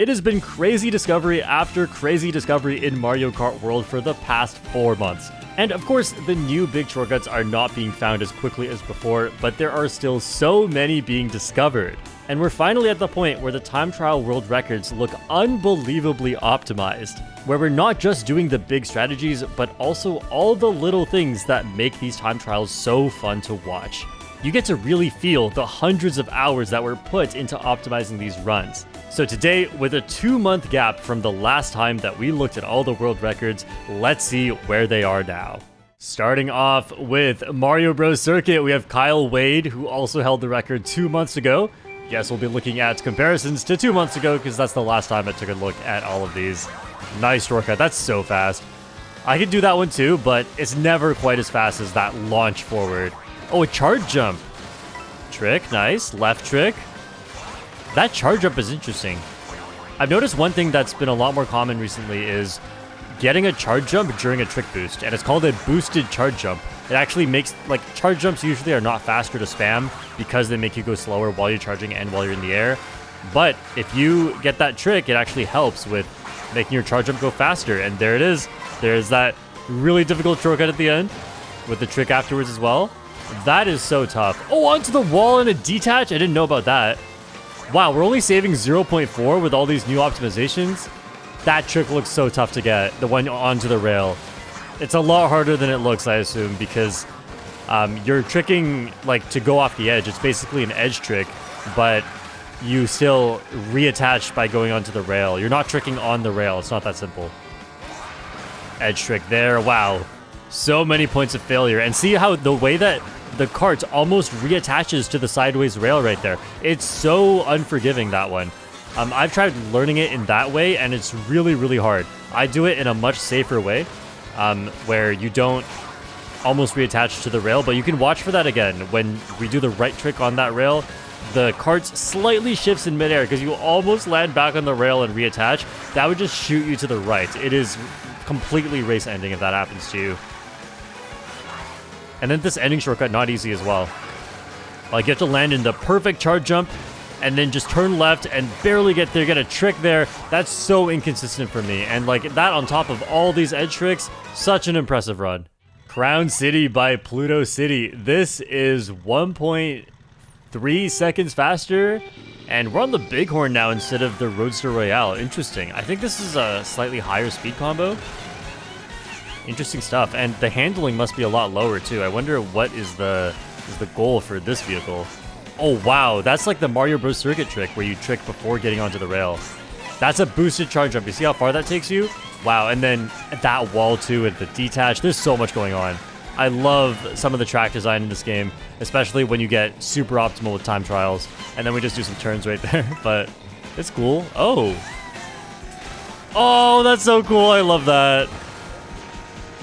It has been crazy discovery after crazy discovery in Mario Kart World for the past 4 months. And of course, the new big shortcuts are not being found as quickly as before, but there are still so many being discovered. And we're finally at the point where the time trial world records look unbelievably optimized, where we're not just doing the big strategies, but also all the little things that make these time trials so fun to watch. You get to really feel the hundreds of hours that were put into optimizing these runs. So today, with a 2-month gap from the last time that we looked at all the world records, let's see where they are now. Starting off with Mario Bros. Circuit, we have Kyle Wade, who also held the record 2 months ago. Yes, we'll be looking at comparisons to 2 months ago, because that's the last time I took a look at all of these. Nice shortcut, that's so fast. I could do that one too, but it's never quite as fast as that launch forward. Oh, a charge jump. Trick, nice. Left trick. That charge jump is interesting. I've noticed one thing that's been a lot more common recently is getting a charge jump during a trick boost, and it's called a boosted charge jump. It actually makes, like, charge jumps usually are not faster to spam because they make you go slower while you're charging and while you're in the air. But if you get that trick, it actually helps with making your charge jump go faster, and there it is. There's that really difficult shortcut at the end with the trick afterwards as well. That is so tough. Oh, onto the wall and a detach? I didn't know about that. Wow, we're only saving 0.4 with all these new optimizations. That trick looks so tough to get, the one onto the rail. It's a lot harder than it looks, I assume, because you're tricking, like, to go off the edge. It's basically an edge trick, but you still reattach by going onto the rail. You're not tricking on the rail. It's not that simple. Edge trick there. Wow. So many points of failure. And see how the way that the cart almost reattaches to the sideways rail right there. It's so unforgiving, that one. I've tried learning it in that way, and it's really, really hard. I do it in a much safer way, where you don't almost reattach to the rail, but you can watch for that again. When we do the right trick on that rail, the cart slightly shifts in midair because you almost land back on the rail and reattach. That would just shoot you to the right. It is completely race ending if that happens to you. And then this ending shortcut, not easy as well. Like, you have to land in the perfect charge jump and then just turn left and barely get there, get a trick there. That's so inconsistent for me. And like that on top of all these edge tricks, such an impressive run. Crown City by Pluto City. This is 1.3 seconds faster. And we're on the Bighorn now instead of the Roadster Royale. Interesting. I think this is a slightly higher speed combo. Interesting stuff, and the handling must be a lot lower too. I wonder what is the goal for this vehicle. Oh wow, that's like the Mario Bros. Circuit trick where you trick before getting onto the rail. That's a boosted charge jump. You see how far that takes you? Wow, and then that wall too and the detach. There's so much going on. I love some of the track design in this game, especially when you get super optimal with time trials. And then we just do some turns right there, but it's cool. Oh, that's so cool. I love that.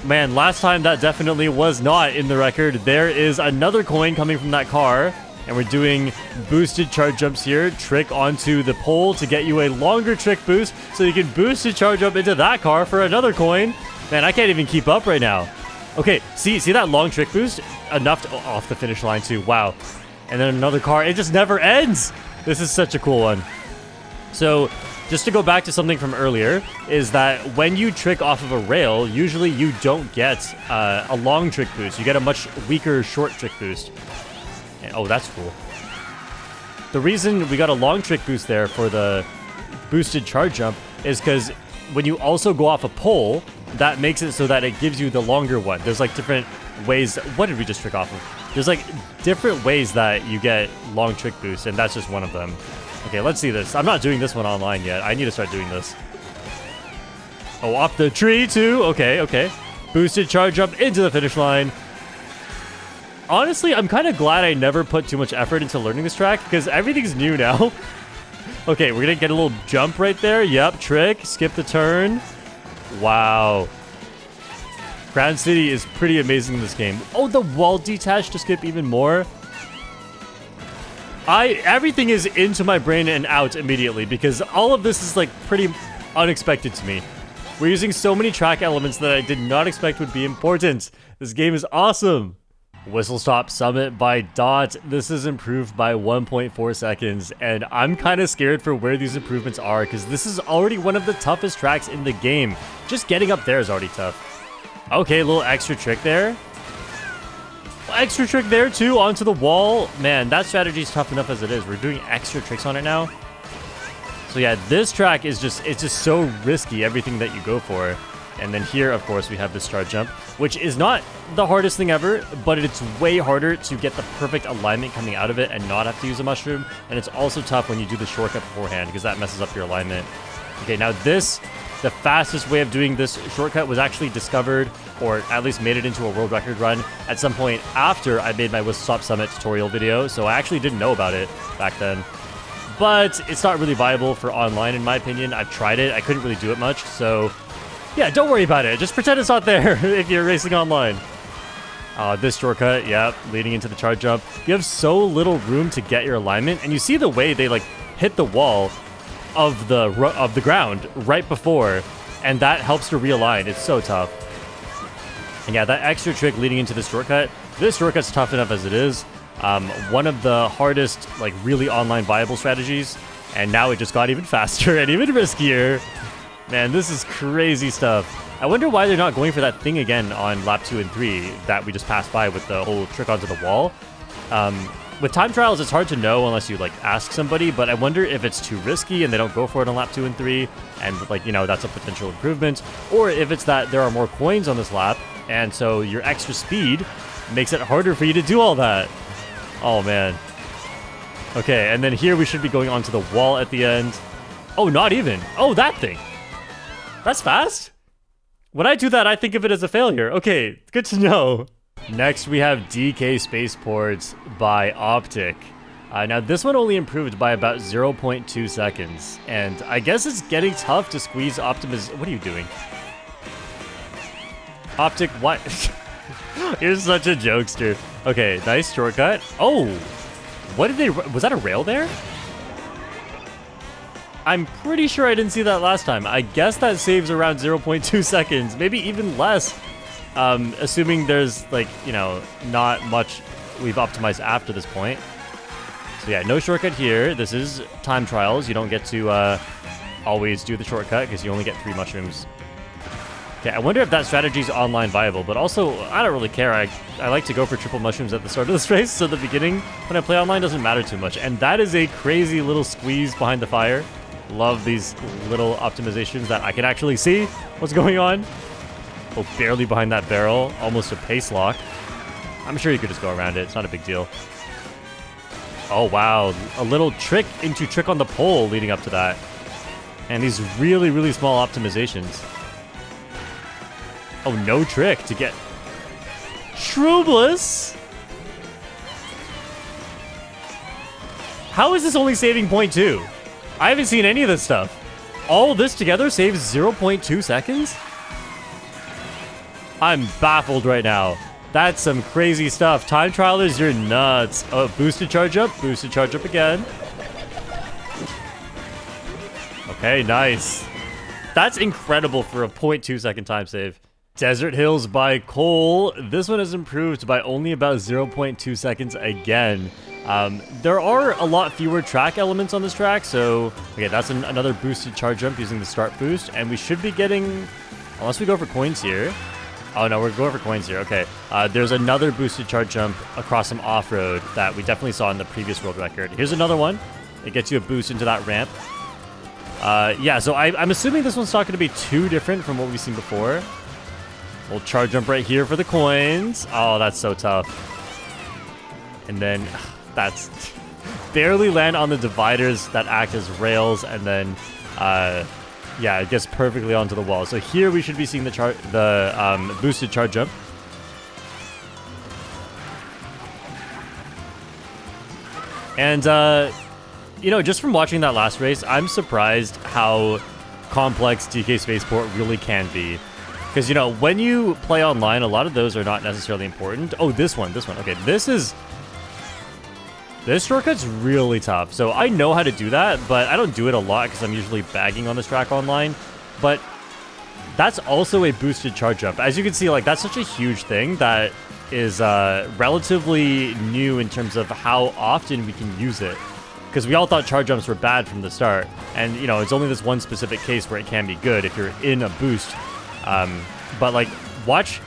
Man, last time that definitely was not in the record. There is another coin coming from that car, and we're doing boosted charge jumps here. Trick onto the pole to get you a longer trick boost, so you can boost a charge jump into that car for another coin. Man, I can't even keep up right now. Okay, see that long trick boost? Enough to, off the finish line too. Wow. And then another car. It just never ends. This is such a cool one. So, just to go back to something from earlier, is that when you trick off of a rail, usually you don't get a long trick boost. You get a much weaker short trick boost. And, oh, that's cool. The reason we got a long trick boost there for the boosted charge jump is because when you also go off a pole, that makes it so that it gives you the longer one. There's like different ways. What did we just trick off of? There's like different ways that you get long trick boosts, and that's just one of them. Okay, let's see this. I'm not doing this one online yet. I need to start doing this. Oh, off the tree too. Okay. Boosted charge jump into the finish line. Honestly, I'm kind of glad I never put too much effort into learning this track because everything's new now. Okay, we're gonna get a little jump right there. Yep, trick. Skip the turn. Wow. Crown City is pretty amazing in this game. Oh, the wall detach to skip even more. Everything is into my brain and out immediately because all of this is like pretty unexpected to me. We're using so many track elements that I did not expect would be important. This game is awesome. Whistlestop Summit by Dot. This is improved by 1.4 seconds, and I'm kind of scared for where these improvements are because this is already one of the toughest tracks in the game. Just getting up there is already tough. Okay, a little extra trick there. Extra trick there too, onto the wall. Man, that strategy is tough enough as it is. We're doing extra tricks on it now. So yeah, this track is it's just so risky, everything that you go for. And then here, of course, we have this star jump, which is not the hardest thing ever, but it's way harder to get the perfect alignment coming out of it and not have to use a mushroom. And it's also tough when you do the shortcut beforehand because that messes up your alignment. Okay, now the fastest way of doing this shortcut was actually discovered, or at least made it into a world record run at some point after I made my Whistlestop Summit tutorial video, so I actually didn't know about it back then. But it's not really viable for online in my opinion. I've tried it, I couldn't really do it much, so yeah, don't worry about it. Just pretend it's not there if you're racing online. This shortcut, yeah, leading into the charge jump. You have so little room to get your alignment, and you see the way they like hit the wall of the ground right before, and that helps to realign. It's so tough. And yeah, that extra trick leading into this shortcut's tough enough as it is. One of the hardest, like really online viable strategies, and now it just got even faster and even riskier. Man, this is crazy stuff. I wonder why they're not going for that thing again on lap 2 and 3 that we just passed by with the whole trick onto the wall. With time trials, it's hard to know unless you like ask somebody, but I wonder if it's too risky and they don't go for it on lap 2 and 3, and like, you know, that's a potential improvement, or if it's that there are more coins on this lap, and so your extra speed makes it harder for you to do all that. Oh man. Okay, and then here we should be going onto the wall at the end. Oh, not even. Oh, that thing. That's fast. When I do that, I think of it as a failure. Okay, good to know. Next, we have DK Spaceport by Optic. Now, this one only improved by about 0.2 seconds, and I guess it's getting tough to squeeze Optimus. What are you doing? Optic, what? You're such a jokester. Okay, nice shortcut. Oh, what did they? Was that a rail there? I'm pretty sure I didn't see that last time. I guess that saves around 0.2 seconds, maybe even less. Assuming there's, like, you know, not much we've optimized after this point. So yeah, no shortcut here. This is time trials. You don't get to always do the shortcut because you only get 3 mushrooms. Okay, I wonder if that strategy is online viable, but also, I don't really care. I like to go for triple mushrooms at the start of this race, so the beginning, when I play online, doesn't matter too much. And that is a crazy little squeeze behind the fire. Love these little optimizations that I can actually see what's going on. Oh, barely behind that barrel. Almost a pace lock. I'm sure you could just go around it. It's not a big deal. Oh, wow. A little trick into trick on the pole leading up to that. And these really, really small optimizations. Oh, no trick to get Troopa. How is this only saving 0.2? I haven't seen any of this stuff. All this together saves 0.2 seconds? I'm baffled right now. That's some crazy stuff. Time trialers, you're nuts. Oh, boosted charge up again. Okay, nice. That's incredible for a 0.2 second time save. Desert Hills by Cole. This one is improved by only about 0.2 seconds again. There are a lot fewer track elements on this track, so okay, that's another boosted charge jump using the start boost, and we should be getting, unless we go for coins here. Oh no, we're going for coins here. Okay, there's another boosted charge jump across some off-road that we definitely saw in the previous world record. Here's another one. It gets you a boost into that ramp. Yeah, so I'm assuming this one's not going to be too different from what we've seen before. We'll charge jump right here for the coins. Oh, that's so tough. And then that's barely land on the dividers that act as rails, and then yeah, it gets perfectly onto the wall. So here we should be seeing the boosted charge jump. And you know, just from watching that last race, I'm surprised how complex DK Spaceport really can be. Because, you know, when you play online, a lot of those are not necessarily important. Oh, this one. Okay, this shortcut's really tough. So I know how to do that, but I don't do it a lot because I'm usually bagging on this track online. But that's also a boosted charge jump. As you can see, like, that's such a huge thing that is relatively new in terms of how often we can use it. Because we all thought charge jumps were bad from the start. And, you know, it's only this one specific case where it can be good if you're in a boost. But, like, watch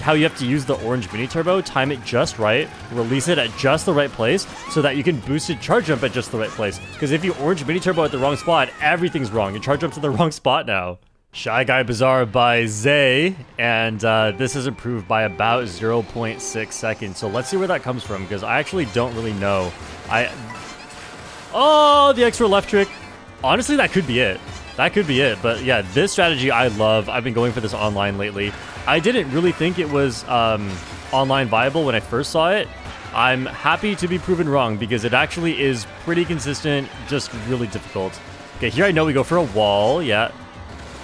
how you have to use the orange mini turbo, time it just right, release it at just the right place so that you can boosted charge jump at just the right place. Because if you orange mini turbo at the wrong spot, everything's wrong. Your charge jump's at the wrong spot now. Shy Guy Bazaar by Zay, and this is improved by about 0.6 seconds. So let's see where that comes from, because I actually don't really know. Oh, the extra left trick. Honestly, that could be it. That could be it. But yeah, this strategy I love. I've been going for this online lately. I didn't really think it was online viable when I first saw it. I'm happy to be proven wrong because it actually is pretty consistent, just really difficult. Okay, here I know we go for a wall, yeah.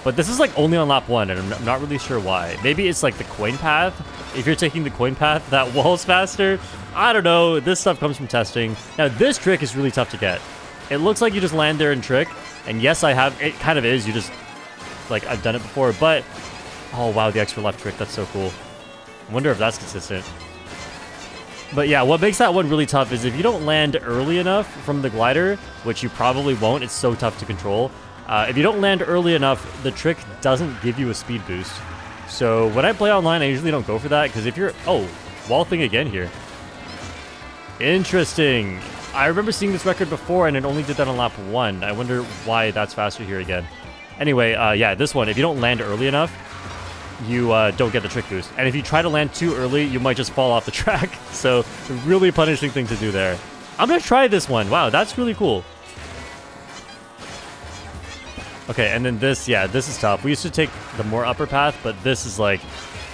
But this is like only on lap 1 and I'm not really sure why. Maybe it's like the coin path. If you're taking the coin path, that wall's faster. I don't know, this stuff comes from testing. Now this trick is really tough to get. It looks like you just land there and trick. And yes, I have, it kind of is, you just, like I've done it before, but, oh wow, the extra left trick, that's so cool. I wonder if that's consistent. But yeah, what makes that one really tough is if you don't land early enough from the glider, which you probably won't, it's so tough to control. If you don't land early enough, the trick doesn't give you a speed boost. So when I play online, I usually don't go for that, because if you're, oh, wall thing again here. Interesting. I remember seeing this record before and it only did that on lap 1. I wonder why that's faster here again. Anyway, yeah, this one, if you don't land early enough, you don't get the trick boost. And if you try to land too early, you might just fall off the track. So, really punishing thing to do there. I'm gonna try this one. Wow, that's really cool. Okay, and then this, yeah, this is tough. We used to take the more upper path, but this is like,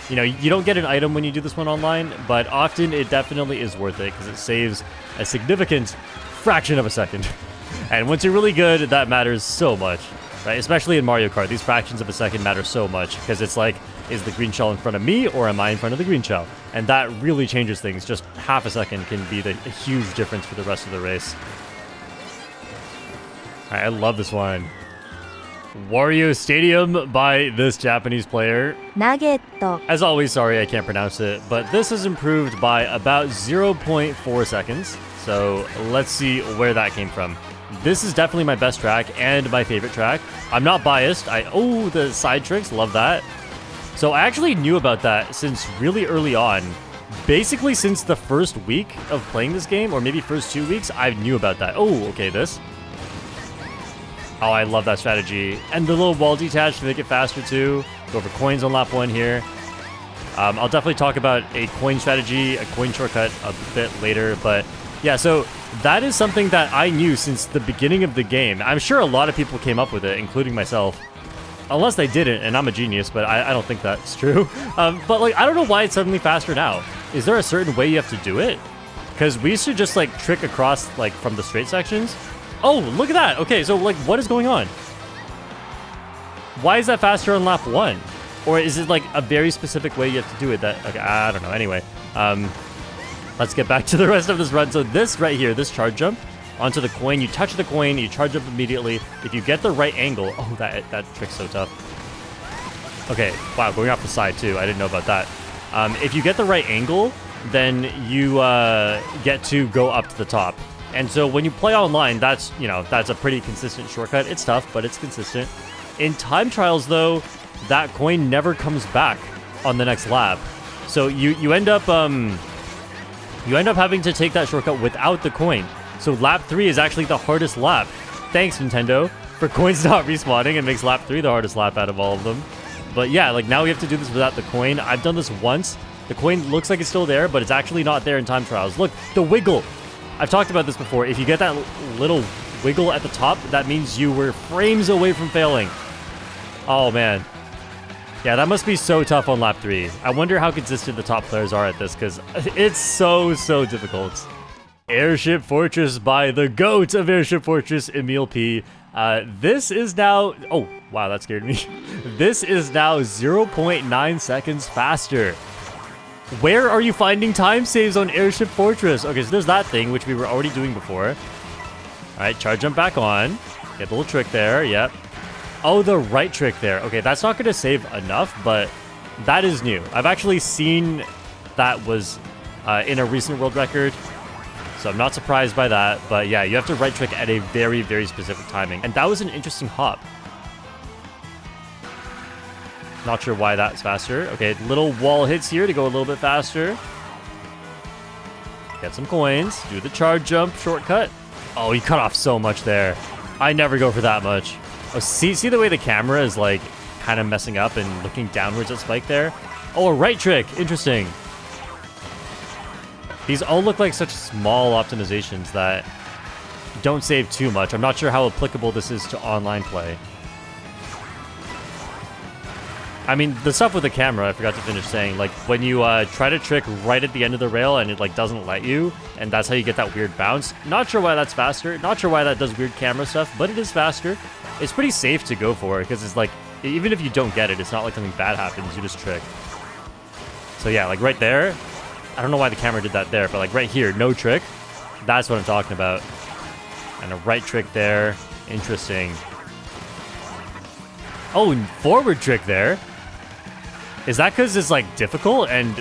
you know, you don't get an item when you do this one online, but often it definitely is worth it because it saves a significant fraction of a second. And once you're really good, that matters so much, right? Especially in Mario Kart, these fractions of a second matter so much because it's like, is the green shell in front of me or am I in front of the green shell? And that really changes things. Just half a second can be a huge difference for the rest of the race. All right, I love this one. Wario Stadium by this Japanese player. Nugget. As always, sorry I can't pronounce it, but this is improved by about 0.4 seconds. So let's see where that came from. This is definitely my best track and my favorite track. I'm not biased. Oh, the side tricks, love that. So I actually knew about that since really early on. Basically since the first week of playing this game, or maybe first 2 weeks, I knew about that. Oh, okay, this. Oh, I love that strategy. And the little wall detach to make it faster too. Go for coins on lap 1 here. I'll definitely talk about a coin strategy, a coin shortcut a bit later. But yeah, so that is something that I knew since the beginning of the game. I'm sure a lot of people came up with it, including myself. Unless they didn't, and I'm a genius, but I don't think that's true. But like, I don't know why it's suddenly faster now. Is there a certain way you have to do it? Because we used to just like trick across like from the straight sections. Oh, look at that. Okay, so like, what is going on? Why is that faster on lap 1? Or is it like a very specific way you have to do it that, okay, I don't know. Anyway, let's get back to the rest of this run. So this right here, this charge jump onto the coin, you touch the coin, you charge up immediately. If you get the right angle, oh, that trick's so tough. Okay, wow, going off the side too. I didn't know about that. If you get the right angle, then you get to go up to the top. And so when you play online, that's, you know, that's a pretty consistent shortcut. It's tough, but it's consistent. In time trials, though, that coin never comes back on the next lap. So you end up having to take that shortcut without the coin. So lap 3 is actually the hardest lap. Thanks, Nintendo, for coins not respawning. It makes lap 3 the hardest lap out of all of them. But yeah, like now we have to do this without the coin. I've done this once. The coin looks like it's still there, but it's actually not there in time trials. Look, the wiggle. I've talked about this before. If you get that little wiggle at the top, that means you were frames away from failing. Oh, man. Yeah, that must be so tough on lap 3. I wonder how consistent the top players are at this, because it's so difficult. Airship Fortress by the GOAT of Airship Fortress, Emil P. This is now... Oh, wow, that scared me. This is now 0.9 seconds faster. Where are you finding time saves on Airship Fortress? Okay, so there's that thing, which we were already doing before. All right, charge jump back on. Get the little trick there, yep. Oh, the right trick there. Okay, that's not going to save enough, but that is new. I've actually seen that was in a recent world record. So I'm not surprised by that. But yeah, you have to right trick at a very, very specific timing. And that was an interesting hop. Not sure why that's faster. Okay, little wall hits here to go a little bit faster. Get some coins. Do the charge jump shortcut. Oh, you cut off so much there. I never go for that much. Oh, see the way the camera is like kind of messing up and looking downwards at Spike there? Oh, a right trick. Interesting. These all look like such small optimizations that don't save too much. I'm not sure how applicable this is to online play. I mean, the stuff with the camera, I forgot to finish saying, like, when you try to trick right at the end of the rail and it, like, doesn't let you, and that's how you get that weird bounce. Not sure why that's faster, not sure why that does weird camera stuff, but it is faster. It's pretty safe to go for, because it's like, even if you don't get it, it's not like something bad happens, you just trick. So yeah, like, right there, I don't know why the camera did that there, but, like, right here, no trick, that's what I'm talking about. And a right trick there, interesting. Oh, and forward trick there. Is that because it's, like, difficult? And,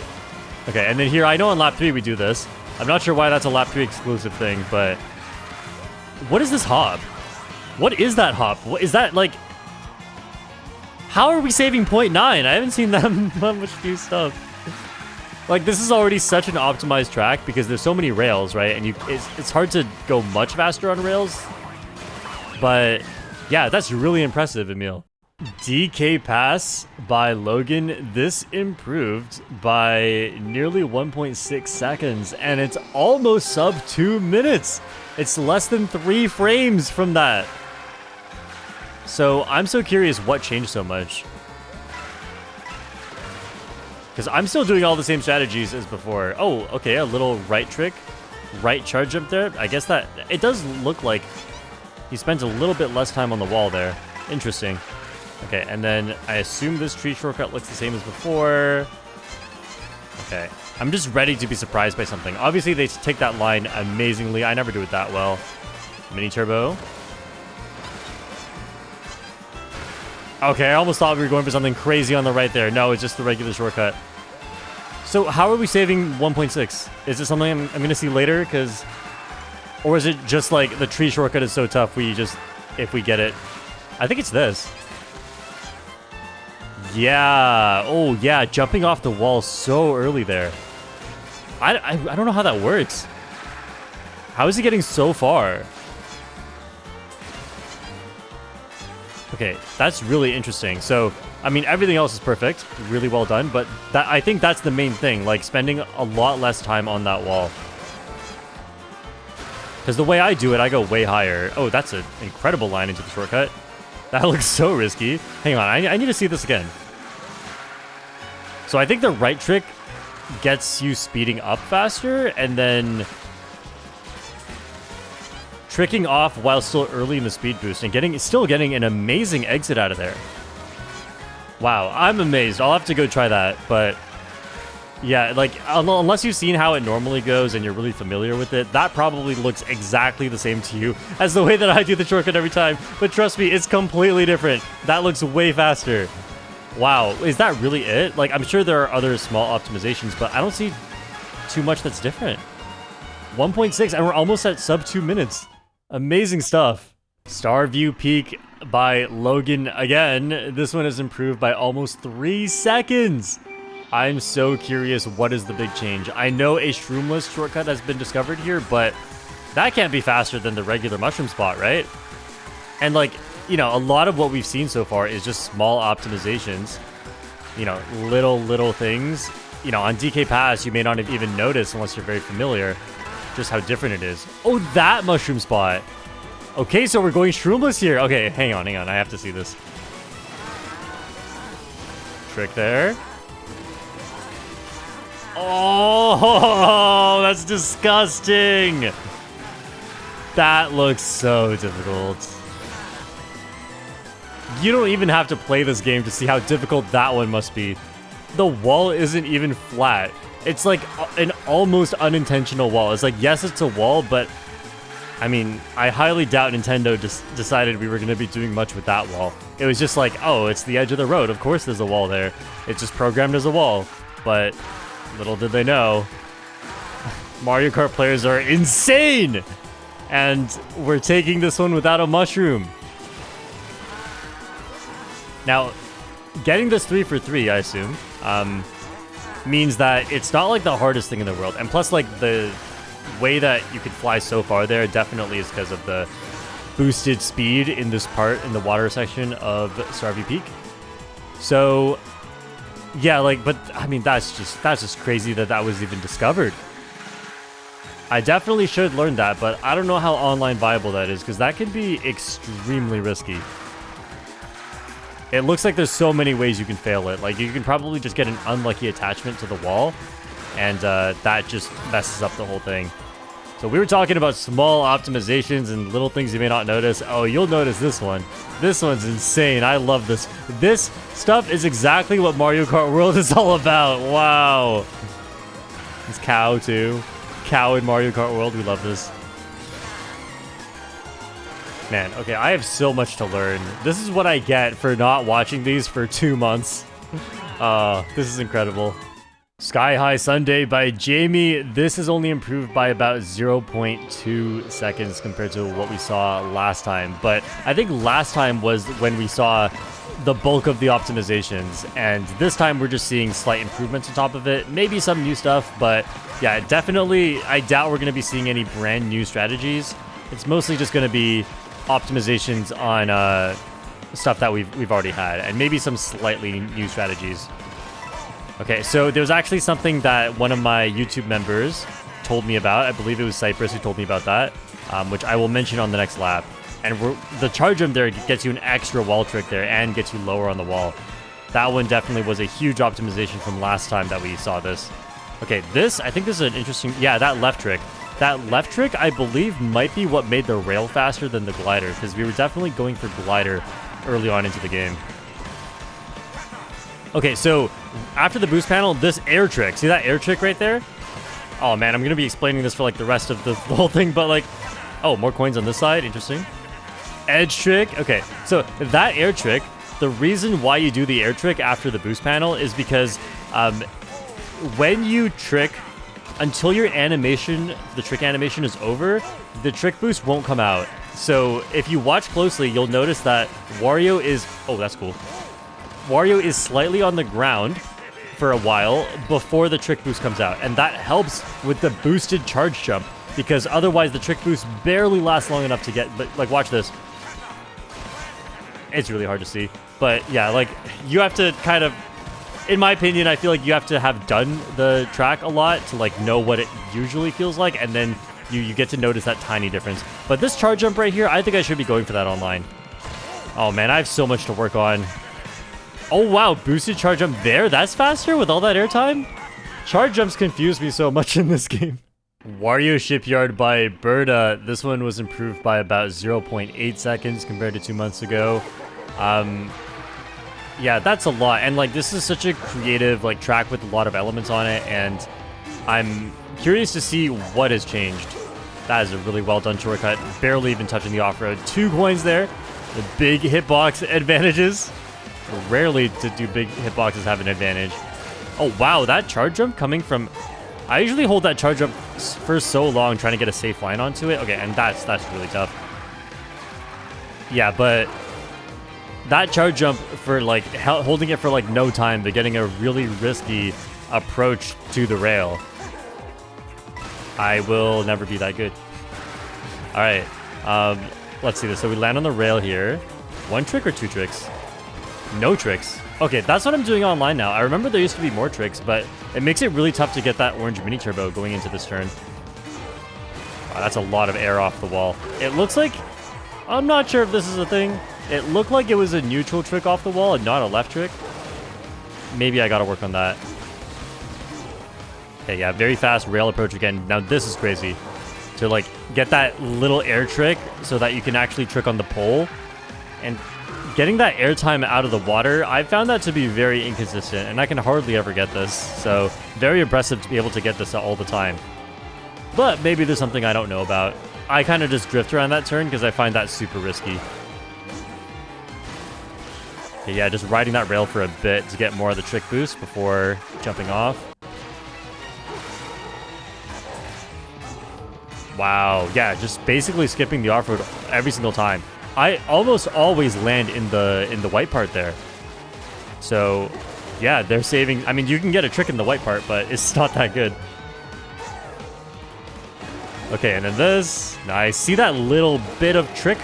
okay, and then here, I know on lap 3 we do this. I'm not sure why that's a lap 3 exclusive thing, but what is this hop? What is that hop? What is that, like, how are we saving 0.9? I haven't seen that much new stuff. Like, this is already such an optimized track because there's so many rails, right? And it's hard to go much faster on rails. But, yeah, that's really impressive, Emil. DK Pass by Logan. This improved by nearly 1.6 seconds, and it's almost sub 2 minutes. It's less than 3 frames from that. So I'm so curious what changed so much. Because I'm still doing all the same strategies as before. Oh, okay, a little right trick. Right charge jump there. I guess that, it does look like he spent a little bit less time on the wall there. Interesting. Okay, and then I assume this tree shortcut looks the same as before. Okay, I'm just ready to be surprised by something. Obviously, they take that line amazingly. I never do it that well. Mini turbo. Okay, I almost thought we were going for something crazy on the right there. No, it's just the regular shortcut. So how are we saving 1.6? Is it something I'm going to see later? Or is it just like the tree shortcut is so tough we just, if we get it. I think it's this. Yeah. Oh, yeah. Jumping off the wall so early there. I don't know how that works. How is he getting so far? Okay, that's really interesting. So, I mean, everything else is perfect. Really well done. But I think that's the main thing. Like, spending a lot less time on that wall. Because the way I do it, I go way higher. Oh, that's an incredible line into the shortcut. That looks so risky. Hang on, I need to see this again. So I think the right trick gets you speeding up faster, and then tricking off while still early in the speed boost, and still getting an amazing exit out of there. Wow, I'm amazed. I'll have to go try that, but yeah, like, unless you've seen how it normally goes and you're really familiar with it, that probably looks exactly the same to you as the way that I do the shortcut every time. But trust me, it's completely different. That looks way faster. Wow, is that really it? Like, I'm sure there are other small optimizations, but I don't see too much that's different. 1.6, and we're almost at sub 2 minutes. Amazing stuff. Starview Peak by Logan again. This one is improved by almost 3 seconds. I'm so curious, what is the big change? I know a shroomless shortcut has been discovered here, but that can't be faster than the regular mushroom spot, right? And like, you know, a lot of what we've seen so far is just small optimizations. You know, little things. You know, on DK Pass, you may not have even noticed unless you're very familiar just how different it is. Oh, that mushroom spot. Okay, so we're going shroomless here. Okay, hang on. I have to see this. Trick there. Oh, that's disgusting. That looks so difficult. You don't even have to play this game to see how difficult that one must be. The wall isn't even flat. It's like an almost unintentional wall. It's like, yes, it's a wall, but I mean, I highly doubt Nintendo just decided we were going to be doing much with that wall. It was just like, oh, it's the edge of the road. Of course there's a wall there. It's just programmed as a wall. But little did they know, Mario Kart players are insane! And we're taking this one without a mushroom. Now, getting this 3 for 3, I assume, means that it's not like the hardest thing in the world. And plus, like, the way that you could fly so far there definitely is because of the boosted speed in this part in the water section of Starview Peak. So, yeah, like, but I mean, that's just crazy that that was even discovered. I definitely should learn that, but I don't know how online viable that is, because that can be extremely risky. It looks like there's so many ways you can fail it. Like, you can probably just get an unlucky attachment to the wall, and that just messes up the whole thing. So we were talking about small optimizations and little things you may not notice. Oh, you'll notice this one. This one's insane. I love this. This stuff is exactly what Mario Kart World is all about. Wow. This cow, too. Cow in Mario Kart World. We love this. Man, okay, I have so much to learn. This is what I get for not watching these for 2 months. This is incredible. Sky High Sundae by Jamie. This is only improved by about 0.2 seconds compared to what we saw last time. But I think last time was when we saw the bulk of the optimizations. And this time we're just seeing slight improvements on top of it. Maybe some new stuff, but yeah, definitely I doubt we're going to be seeing any brand new strategies. It's mostly just going to be optimizations on stuff that we've already had, and maybe some slightly new strategies. Okay, so there's actually something that one of my YouTube members told me about. I believe it was Cypress who told me about that, which I will mention on the next lap. And the charge jump there gets you an extra wall trick there and gets you lower on the wall. That one definitely was a huge optimization from last time that we saw this. Okay, I think this is an interesting... Yeah, that left trick. That left trick, I believe, might be what made the rail faster than the glider, because we were definitely going for glider early on into the game. Okay, so after the boost panel, this air trick. See that air trick right there? Oh, man, I'm going to be explaining this for, like, the rest of the whole thing, but, like... Oh, more coins on this side. Interesting. Edge trick. Okay, so that air trick, the reason why you do the air trick after the boost panel is because when you trick... Until your animation, the trick animation is over, the trick boost won't come out. So if you watch closely, you'll notice that Wario is... Oh, that's cool. Wario is slightly on the ground for a while before the trick boost comes out. And that helps with the boosted charge jump, because otherwise the trick boost barely lasts long enough to get... But, like, watch this. It's really hard to see. But, yeah, like, you have to kind of... In my opinion, I feel like you have to have done the track a lot to, like, know what it usually feels like, and then you get to notice that tiny difference. But this charge jump right here, I think I should be going for that online. Oh, man, I have so much to work on. Oh, wow, boosted charge jump there? That's faster with all that airtime? Charge jumps confuse me so much in this game. Wario Shipyard by Berta. This one was improved by about 0.8 seconds compared to 2 months ago. Yeah, that's a lot. And, like, this is such a creative, like, track with a lot of elements on it, and I'm curious to see what has changed. That is a really well-done shortcut. Barely even touching the off-road. 2 coins there. The big hitbox advantages. Rarely do big hitboxes have an advantage. Oh, wow, that charge jump coming from... I usually hold that charge jump for so long trying to get a safe line onto it. Okay, and that's really tough. Yeah, but... That charge jump for, like, holding it for, like, no time, but getting a really risky approach to the rail. I will never be that good. All right. Let's see this. So we land on the rail here. 1 trick or 2 tricks? No tricks. Okay, that's what I'm doing online now. I remember there used to be more tricks, but it makes it really tough to get that orange mini turbo going into this turn. Wow, that's a lot of air off the wall. It looks like... I'm not sure if this is a thing. It looked like it was a neutral trick off the wall and not a left trick. Maybe I gotta work on that. Okay, yeah, very fast rail approach again. Now this is crazy. To, like, get that little air trick so that you can actually trick on the pole. And getting that airtime out of the water, I found that to be very inconsistent, and I can hardly ever get this. So, very impressive to be able to get this all the time. But maybe there's something I don't know about. I kind of just drift around that turn because I find that super risky. Okay, yeah, just riding that rail for a bit to get more of the trick boost before jumping off. Wow. Yeah, just basically skipping the off-road every single time. I almost always land in the white part there. So, yeah, they're saving. I mean, you can get a trick in the white part, but it's not that good. Okay, and then this. Nice. See that little bit of trick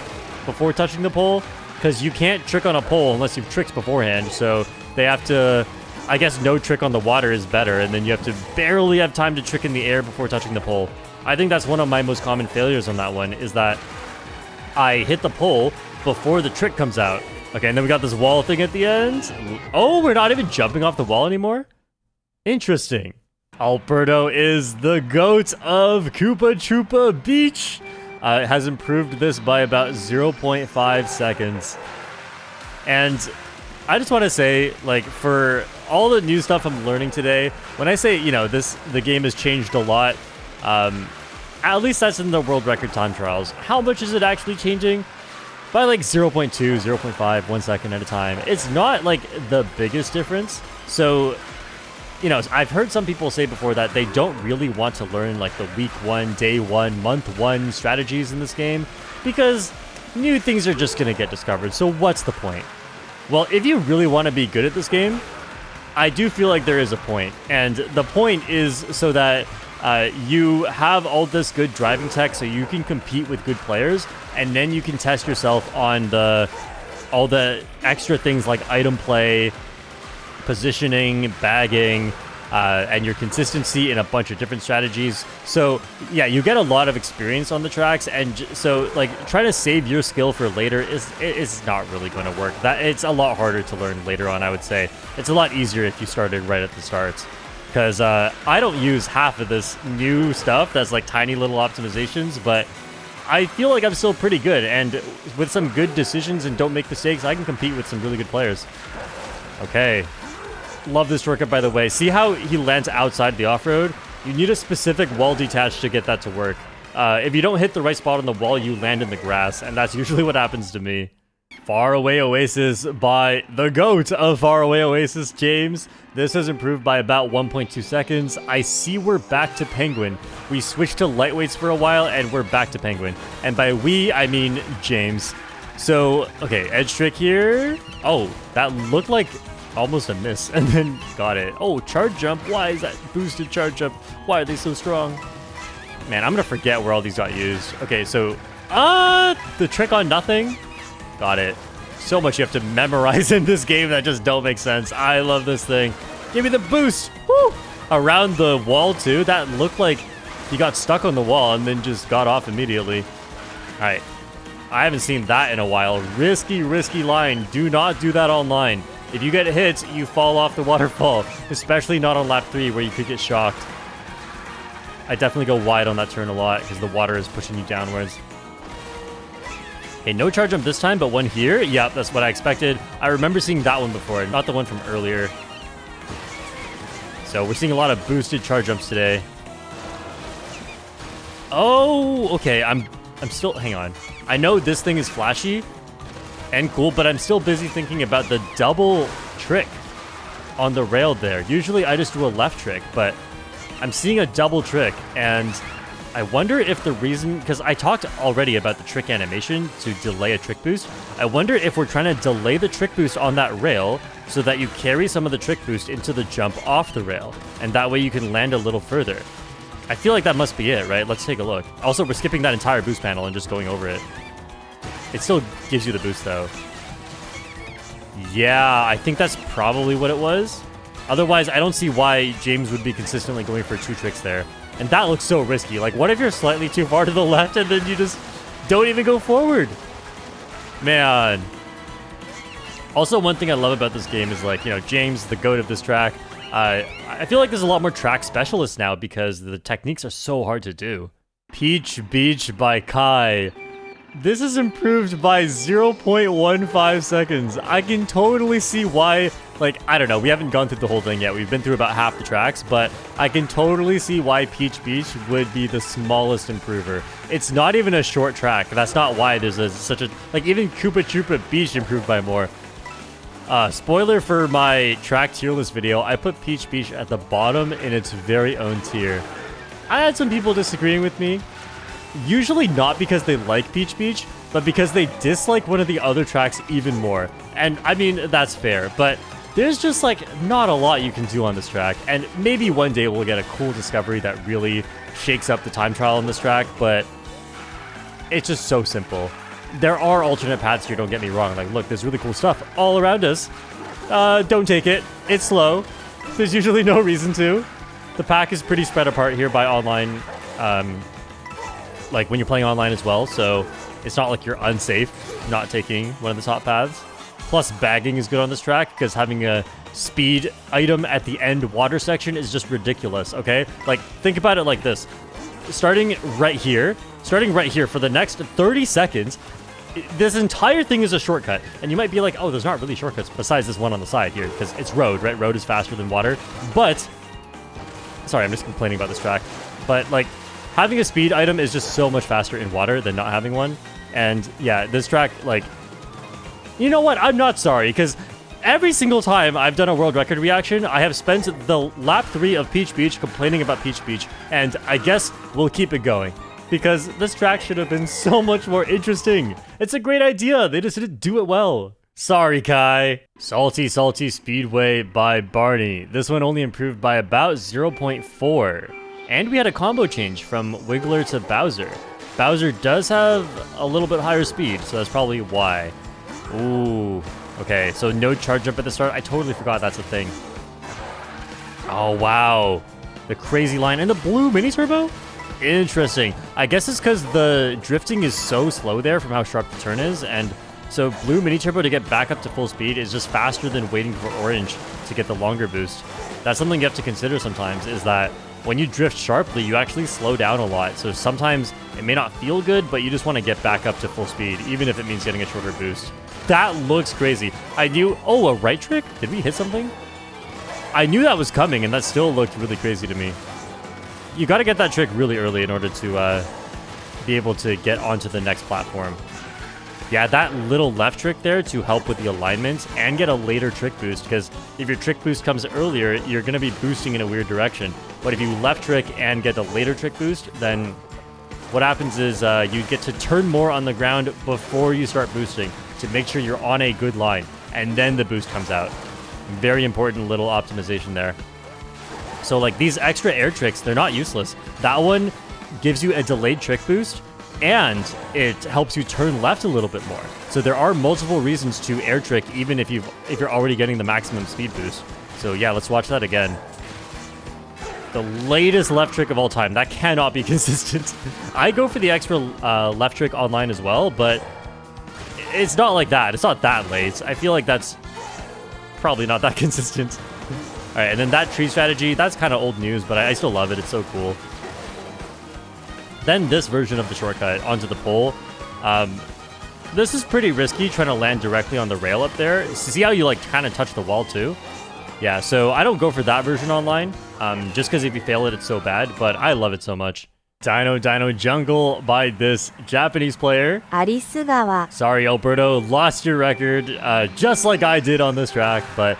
before touching the pole? Because you can't trick on a pole unless you've tricked beforehand. So they have to, I guess no trick on the water is better. And then you have to barely have time to trick in the air before touching the pole. I think that's one of my most common failures on that one, is that I hit the pole before the trick comes out. Okay, and then we got this wall thing at the end. Oh, we're not even jumping off the wall anymore? Interesting. Alberto is the GOAT of Koopa Troopa Beach. It has improved this by about 0.5 seconds. And I just want to say, like, for all the new stuff I'm learning today, when I say, you know, the game has changed a lot, at least that's in the world record time trials. How much is it actually changing? By like 0.2, 0.5, 1 second at a time. It's not like the biggest difference. So, you know, I've heard some people say before that they don't really want to learn like the week 1, day 1, month 1 strategies in this game because new things are just going to get discovered. So what's the point? Well, if you really want to be good at this game, I do feel like there is a point. And the point is so that you have all this good driving tech so you can compete with good players, and then you can test yourself on all the extra things like item play, positioning, bagging, and your consistency in a bunch of different strategies. So yeah, you get a lot of experience on the tracks, and so like trying to save your skill for later is not really going to work. It's a lot harder to learn later on, I would say. It's a lot easier if you started right at the start. Because I don't use half of this new stuff that's like tiny little optimizations, but I feel like I'm still pretty good. And with some good decisions and don't make mistakes, I can compete with some really good players. Okay. Love this shortcut, by the way. See how he lands outside the off-road? You need a specific wall detach to get that to work. If you don't hit the right spot on the wall, you land in the grass, and that's usually what happens to me. Faraway Oasis by the GOAT of Faraway Oasis, James. This has improved by about 1.2 seconds. I see we're back to Penguin. We switched to lightweights for a while, and we're back to Penguin. And by we, I mean James. So, okay, edge trick here. Oh, that looked like almost a miss, and then got it. Oh, charge jump. Why is that boosted charge jump? Why are they so strong? Man, I'm gonna forget where all these got used. Okay, so, the trick on nothing. Got it. So much you have to memorize in this game that just don't make sense. I love this thing. Give me the boost. Woo! Around the wall, too. That looked like he got stuck on the wall and then just got off immediately. All right. I haven't seen that in a while. Risky, risky line. Do not do that online. If you get hit, you fall off the waterfall. Especially not on lap 3 where you could get shocked. I definitely go wide on that turn a lot because the water is pushing you downwards. Okay, no charge jump this time, but one here. Yep, that's what I expected. I remember seeing that one before, not the one from earlier. So we're seeing a lot of boosted charge jumps today. Oh, okay. I'm still, hang on. I know this thing is flashy and cool, but I'm still busy thinking about the double trick on the rail there. Usually I just do a left trick, but I'm seeing a double trick, and I wonder if the reason, because I talked already about the trick animation to delay a trick boost. I wonder if we're trying to delay the trick boost on that rail so that you carry some of the trick boost into the jump off the rail, and that way you can land a little further. I feel like that must be it, right? Let's take a look. Also, we're skipping that entire boost panel and just going over it. It still gives you the boost, though. Yeah, I think that's probably what it was. Otherwise, I don't see why James would be consistently going for 2 tricks there. And that looks so risky. Like, what if you're slightly too far to the left and then you just don't even go forward? Man. Also, one thing I love about this game is, like, you know, James, the GOAT of this track. I feel like there's a lot more track specialists now because the techniques are so hard to do. Peach Beach by Kai. This is improved by 0.15 seconds. I can totally see why, like, I don't know, we haven't gone through the whole thing yet. We've been through about half the tracks, but I can totally see why Peach Beach would be the smallest improver. It's not even a short track. That's not why there's such a, like, even Koopa Troopa Beach improved by more. Spoiler for my track tier list video, I put Peach Beach at the bottom in its very own tier. I had some people disagreeing with me. Usually not because they like Peach Beach, but because they dislike one of the other tracks even more. And I mean, that's fair, but there's just like not a lot you can do on this track. And maybe one day we'll get a cool discovery that really shakes up the time trial on this track, but it's just so simple. There are alternate paths here, don't get me wrong. Like, look, there's really cool stuff all around us. Don't take it. It's slow. There's usually no reason to. The pack is pretty spread apart here by online, like when you're playing online as well, so it's not like you're unsafe not taking one of the top paths. Plus, bagging is good on this track because having a speed item at the end water section is just ridiculous, okay? Like, think about it like this. Starting right here for the next 30 seconds, this entire thing is a shortcut. And you might be like, oh, there's not really shortcuts besides this one on the side here because it's road, right? Road is faster than water. But, sorry, I'm just complaining about this track. But, like, having a speed item is just so much faster in water than not having one. And yeah, this track, like, you know what? I'm not sorry, because every single time I've done a world record reaction, I have spent the lap 3 of Peach Beach complaining about Peach Beach, and I guess we'll keep it going, because this track should have been so much more interesting. It's a great idea, they just didn't do it well. Sorry, Kai. Salty Salty Speedway by Barney. This one only improved by about 0.4. And we had a combo change from Wiggler to Bowser. Bowser does have a little bit higher speed, so that's probably why. Ooh, okay, so no charge jump at the start. I totally forgot that's a thing. Oh, wow. The crazy line and the blue mini turbo? Interesting. I guess it's because the drifting is so slow there from how sharp the turn is, and so blue mini turbo to get back up to full speed is just faster than waiting for orange to get the longer boost. That's something you have to consider sometimes, is that when you drift sharply, you actually slow down a lot. So sometimes it may not feel good, but you just want to get back up to full speed, even if it means getting a shorter boost. That looks crazy. I knew... Oh, a right trick? Did we hit something? I knew that was coming, and that still looked really crazy to me. You got to get that trick really early in order to be able to get onto the next platform. Yeah, that little left trick there to help with the alignment and get a later trick boost, because if your trick boost comes earlier, you're going to be boosting in a weird direction. But if you left trick and get a later trick boost, then what happens is you get to turn more on the ground before you start boosting to make sure you're on a good line, and then the boost comes out. Very important little optimization there. So like these extra air tricks, they're not useless. That one gives you a delayed trick boost, and it helps you turn left a little bit more. So there are multiple reasons to air trick, even if you're already getting the maximum speed boost. So yeah, let's watch that again. The latest left trick of all time. That cannot be consistent. I go for the extra left trick online as well, but it's not like that. It's not that late. I feel like that's probably not that consistent. All right, and then that tree strategy, that's kind of old news, but I still love it. It's so cool. Then this version of the shortcut onto the pole. This is pretty risky, trying to land directly on the rail up there. See how you like kind of touch the wall too? Yeah, so I don't go for that version online, just because if you fail it, it's so bad, but I love it so much. Dino Dino Jungle by this Japanese player. Sorry, Alberto, lost your record, just like I did on this track, but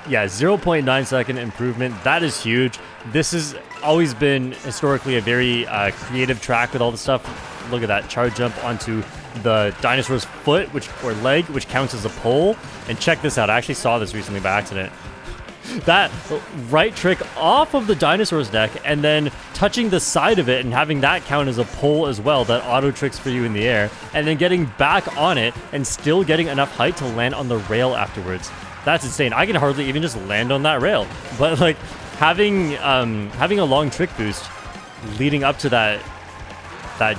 yeah, 0.9 second improvement. That is huge. This has always been historically a very creative track with all the stuff. Look at that charge jump onto the dinosaur's foot, or leg, which counts as a pole. And check this out. I actually saw this recently by accident. That right trick off of the dinosaur's neck and then touching the side of it and having that count as a pole as well, that auto tricks for you in the air, and then getting back on it and still getting enough height to land on the rail afterwards. That's insane. I can hardly even just land on that rail, but like having a long trick boost leading up to that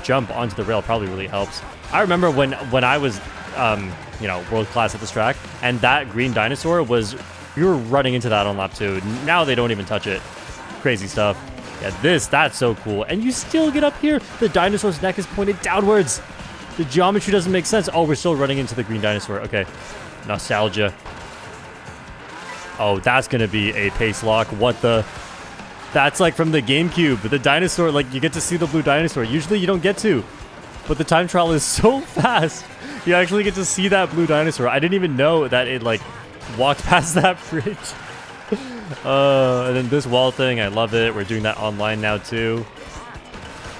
jump onto the rail probably really helps. I remember when I was you know, world class at this track, and that green dinosaur was, you were running into that on lap 2. Now they don't even touch it. Crazy stuff. Yeah, that's so cool. And you still get up here. The dinosaur's neck is pointed downwards. The geometry doesn't make sense. Oh, we're still running into the green dinosaur. Okay. Nostalgia. Oh, that's going to be a pace lock. What the? That's like from the GameCube. The dinosaur, like you get to see the blue dinosaur. Usually you don't get to. But the time trial is so fast. You actually get to see that blue dinosaur. I didn't even know that it like walked past that bridge. And then this wall thing, I love it. We're doing that online now too.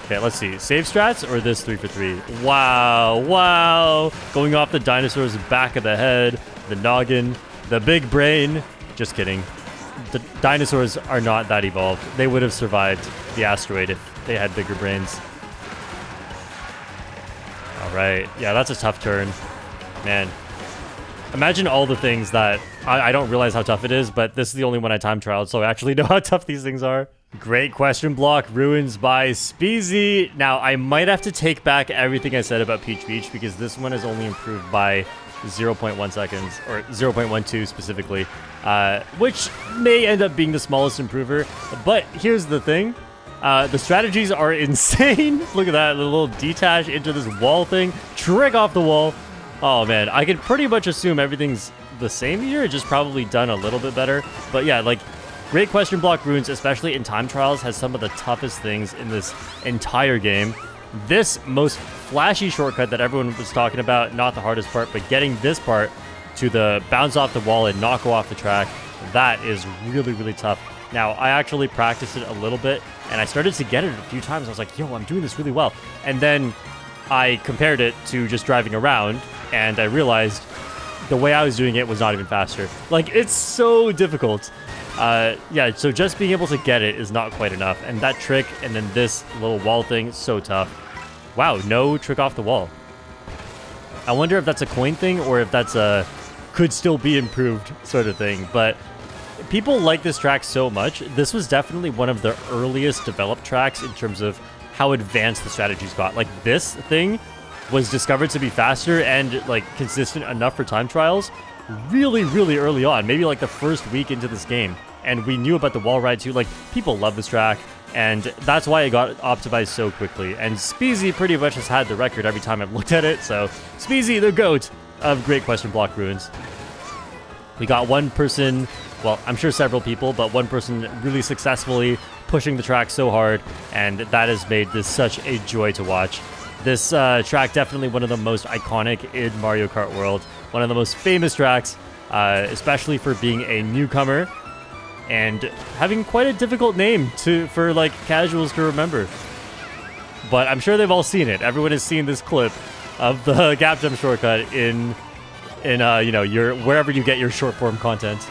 Okay, let's see. Save strats or this 3 for 3? Wow, wow. Going off the dinosaur's back of the head, the noggin, the big brain. Just kidding. The dinosaurs are not that evolved. They would have survived the asteroid if they had bigger brains. All right. Yeah, that's a tough turn. Man. Imagine all the things that... I don't realize how tough it is, but this is the only one I time trialed, so I actually know how tough these things are. Great question block, ruins by Speezy. Now, I might have to take back everything I said about Peach Beach because this one is only improved by 0.1 seconds, or 0.12 specifically, which may end up being the smallest improver. But here's the thing. The strategies are insane. Look at that, the little detach into this wall thing, trick off the wall. Oh man, I can pretty much assume everything's the same here, just probably done a little bit better. But yeah, like, great question block runes, especially in time trials, has some of the toughest things in this entire game. This most flashy shortcut that everyone was talking about, not the hardest part, but getting this part to the bounce off the wall and not go off the track, that is really, really tough. Now, I actually practiced it a little bit, and I started to get it a few times. I was like, yo, I'm doing this really well. And then I compared it to just driving around, and I realized the way I was doing it was not even faster. Like, it's so difficult. Yeah, so just being able to get it is not quite enough. And that trick, and then this little wall thing, so tough. Wow, no trick off the wall. I wonder if that's a coin thing, or if that's a could still be improved sort of thing. But people like this track so much. This was definitely one of the earliest developed tracks in terms of how advanced the strategies got. Like, this thing was discovered to be faster and like consistent enough for time trials really, really early on, maybe like the first week into this game. And we knew about the wall ride too. Like, people love this track, and that's why it got optimized so quickly. And Speezy pretty much has had the record every time I've looked at it. So Speezy, the GOAT of Great Question Block Ruins. We got one person, well, I'm sure several people, but one person really successfully pushing the track so hard, and that has made this such a joy to watch. This track, definitely one of the most iconic in Mario Kart World. One of the most famous tracks, especially for being a newcomer and having quite a difficult name for like casuals to remember. But I'm sure they've all seen it. Everyone has seen this clip of the gap jump shortcut in you know, your wherever you get your short form content.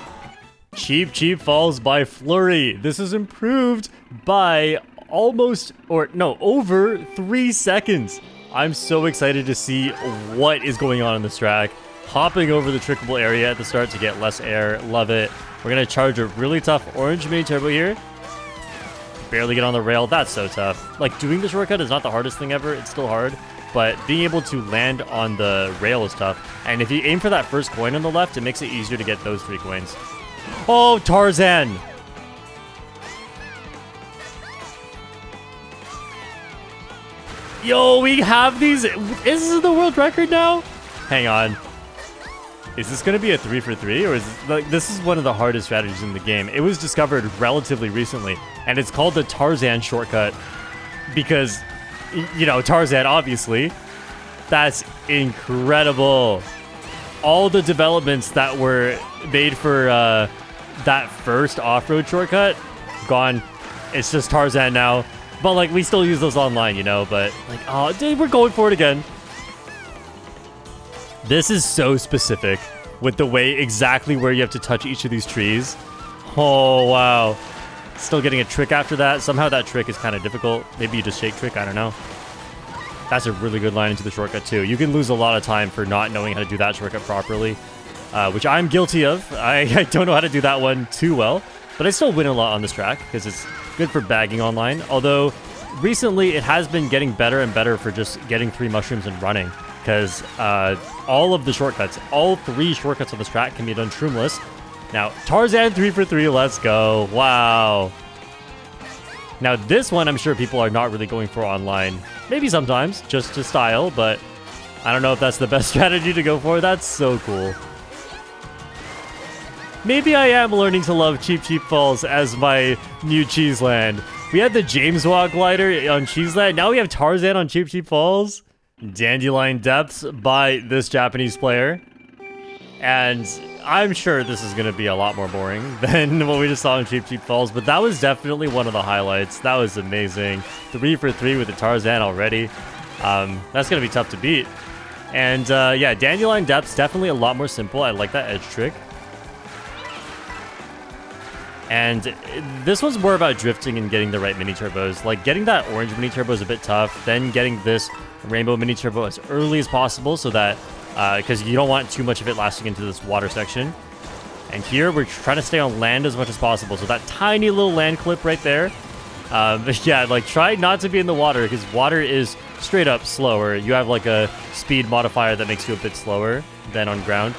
Cheep falls by Flurry. This is improved by almost, or no, over 3 seconds. I'm so excited to see what is going on in this track. Hopping over the trickable area at the start to get less air. Love it. We're going to charge a really tough orange mini turbo here. Barely get on the rail. That's so tough. Like, doing the shortcut is not the hardest thing ever. It's still hard. But being able to land on the rail is tough. And if you aim for that first coin on the left, it makes it easier to get those 3 coins. Oh, Tarzan! Yo, we have these. Is this the world record now? Hang on. Is this going to be a 3 for 3? Or is this, like, this is one of the hardest strategies in the game. It was discovered relatively recently. And it's called the Tarzan shortcut. Because, you know, Tarzan, obviously. That's incredible. All the developments that were made for that first off-road shortcut, gone. It's just Tarzan now. But, like, we still use those online, you know, but, like, oh, dude, we're going for it again. This is so specific with the way exactly where you have to touch each of these trees. Oh, wow. Still getting a trick after that. Somehow that trick is kind of difficult. Maybe you just shake trick, I don't know. That's a really good line into the shortcut, too. You can lose a lot of time for not knowing how to do that shortcut properly, which I'm guilty of. I don't know how to do that one too well, but I still win a lot on this track because it's good for bagging online. Although, recently, it has been getting better and better for just getting 3 mushrooms and running, because all of the shortcuts, all 3 shortcuts on this track can be done shroomless. Now, Tarzan 3 for 3, let's go. Wow. Now, this one, I'm sure people are not really going for online. Maybe sometimes, just to style, but I don't know if that's the best strategy to go for. That's so cool. Maybe I am learning to love Cheep Falls as my new Cheeseland. We had the James Walk glider on Cheeseland. Now we have Tarzan on Cheep Falls. Dandelion Depths by this Japanese player. And I'm sure this is going to be a lot more boring than what we just saw in Cheep Falls, but that was definitely one of the highlights. That was amazing. 3 for 3 with the Tarzan already. That's going to be tough to beat. And yeah, Dandelion Depths, definitely a lot more simple. I like that edge trick. And this one's more about drifting and getting the right mini turbos. Like, getting that orange mini turbo is a bit tough. Then getting this rainbow mini turbo as early as possible so that, because you don't want too much of it lasting into this water section. And here, we're trying to stay on land as much as possible. So that tiny little land clip right there. But yeah, like, try not to be in the water because water is straight up slower. You have like a speed modifier that makes you a bit slower than on ground.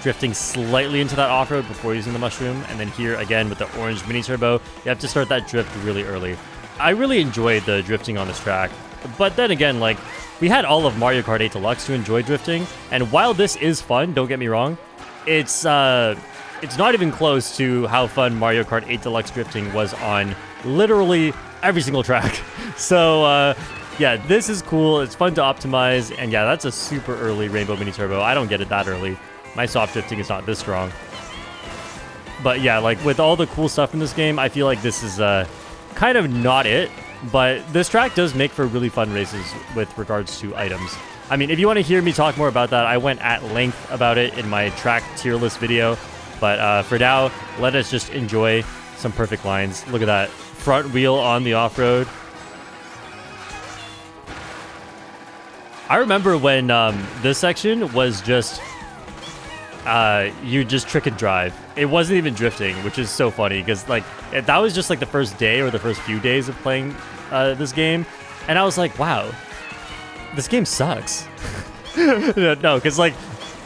Drifting slightly into that off-road before using the mushroom, and then here again with the orange mini turbo, you have to start that drift really early. I really enjoyed the drifting on this track, but then again, like, we had all of Mario Kart 8 Deluxe to enjoy drifting, and while this is fun, don't get me wrong, it's not even close to how fun Mario Kart 8 Deluxe drifting was on literally every single track. So yeah, this is cool, it's fun to optimize, and yeah, that's a super early rainbow mini turbo. I don't get it that early. My soft drifting is not this strong. But yeah, like with all the cool stuff in this game, I feel like this is kind of not it. But this track does make for really fun races with regards to items. I mean, if you want to hear me talk more about that, I went at length about it in my track tier list video. But for now, let us just enjoy some perfect lines. Look at that front wheel on the off-road. I remember when this section was just... you just trick and drive. It wasn't even drifting, which is so funny because like that was just like the first day or the first few days of playing this game, and I was like, wow, this game sucks. No, because like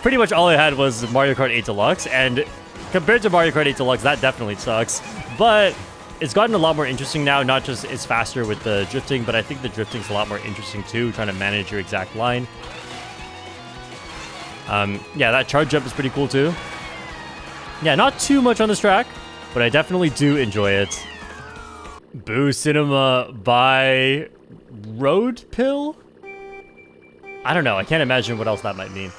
pretty much all I had was Mario Kart 8 Deluxe, and compared to Mario Kart 8 Deluxe, that definitely sucks. But it's gotten a lot more interesting now. Not just it's faster with the drifting, but I think the drifting's a lot more interesting too, trying to manage your exact line. Yeah, that charge jump is pretty cool too. Yeah, not too much on this track, but I definitely do enjoy it. Boo Cinema by Road Pill? I don't know, I can't imagine what else that might mean.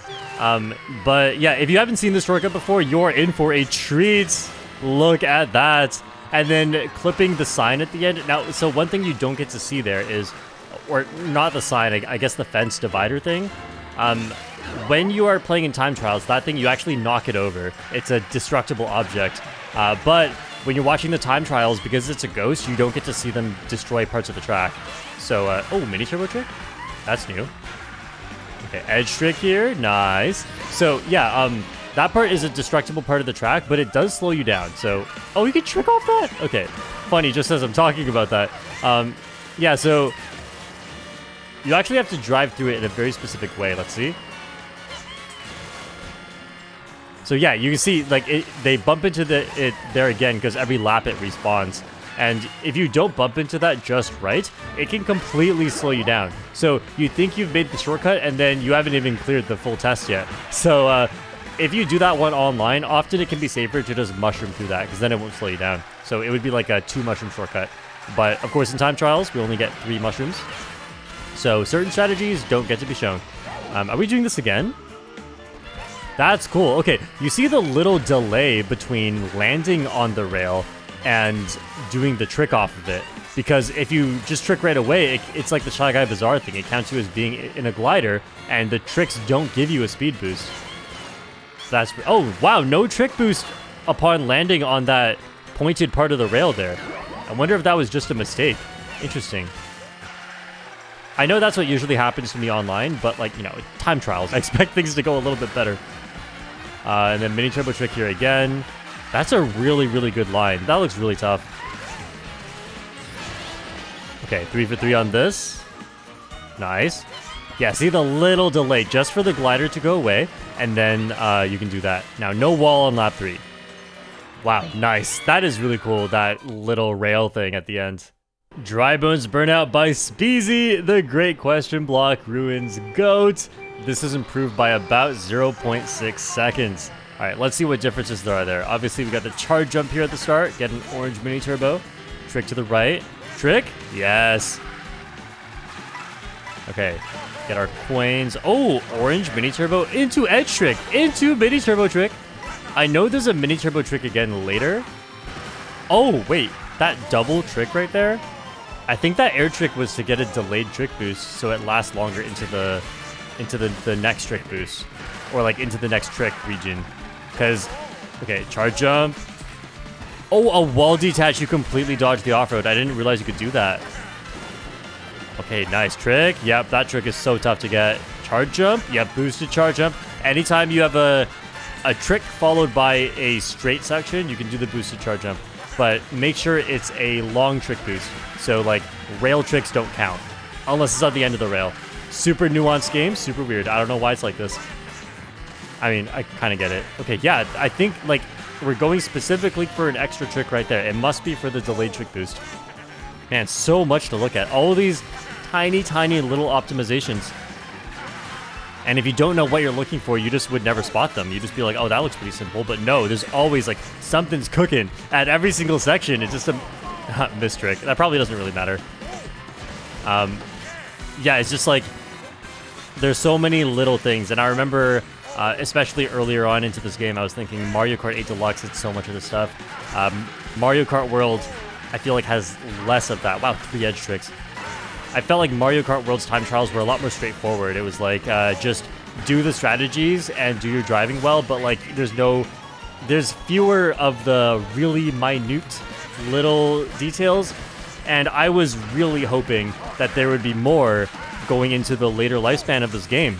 But yeah, if you haven't seen this shortcut before, you're in for a treat. Look at that. And then clipping the sign at the end. Now, so one thing you don't get to see there is, or not the sign, I guess the fence divider thing. When you are playing in time trials, that thing, you actually knock it over. It's a destructible object. But when you're watching the time trials, because it's a ghost, you don't get to see them destroy parts of the track. So, oh, mini turbo trick? That's new. Okay, edge trick here. Nice. So, yeah, that part is a destructible part of the track, but it does slow you down. So, oh, you can trick off that? Okay, funny, just as I'm talking about that. Yeah, so you actually have to drive through it in a very specific way. Let's see. So yeah, you can see like they bump into it there again because every lap it respawns. And if you don't bump into that just right, it can completely slow you down. So you think you've made the shortcut and then you haven't even cleared the full test yet. So if you do that one online, often it can be safer to just mushroom through that because then it won't slow you down. So it would be like a 2 mushroom shortcut. But of course in time trials, we only get 3 mushrooms. So certain strategies don't get to be shown. Are we doing this again? That's cool. Okay, you see the little delay between landing on the rail and doing the trick off of it. Because if you just trick right away, it's like the Guy Bazaar thing. It counts you as being in a glider, and the tricks don't give you a speed boost. That's... Oh, wow, no trick boost upon landing on that pointed part of the rail there. I wonder if that was just a mistake. Interesting. I know that's what usually happens to me online, but like, you know, time trials. I expect things to go a little bit better. And then mini turbo trick here again. That's a really, really good line. That looks really tough. Okay, 3 for 3 on this. Nice. Yeah, see the little delay just for the glider to go away, and then you can do that. Now, no wall on lap 3. Wow, nice. That is really cool, that little rail thing at the end. Dry Bones Burnout by Speezy. The Great Question Block ruins GOAT. This is improved by about 0.6 seconds. All right, let's see what differences there are there. Obviously, we got the charge jump here at the start. Get an orange mini turbo. Trick to the right. Trick? Yes. Okay, get our coins. Oh, orange mini turbo into edge trick, into mini turbo trick. I know there's a mini turbo trick again later. Oh, wait, that double trick right there? I think that air trick was to get a delayed trick boost so it lasts longer into the next trick boost. Or like into the next trick region. Because, okay, charge jump. Oh, a wall detach. You completely dodged the off-road. I didn't realize you could do that. Okay, nice trick. Yep, that trick is so tough to get. Charge jump. Yep, boosted charge jump. Anytime you have a trick followed by a straight section, you can do the boosted charge jump. But make sure it's a long trick boost. So, like, rail tricks don't count. Unless it's at the end of the rail. Super nuanced game. Super weird. I don't know why it's like this. I mean, I kind of get it. Okay, yeah, I think, like, we're going specifically for an extra trick right there. It must be for the delayed trick boost. Man, so much to look at. All of these tiny, tiny little optimizations. And if you don't know what you're looking for, you just would never spot them. You just be like, oh, that looks pretty simple. But no, there's always, like, something's cooking at every single section. It's just a miss trick. That probably doesn't really matter. Yeah, it's just, like, there's so many little things. And I remember... especially earlier on into this game, I was thinking Mario Kart 8 Deluxe had so much of this stuff. Mario Kart World, I feel like, has less of that. Wow, 3 edge tricks. I felt like Mario Kart World's time trials were a lot more straightforward. It was like, just do the strategies and do your driving well, but like, there's fewer of the really minute little details, and I was really hoping that there would be more going into the later lifespan of this game,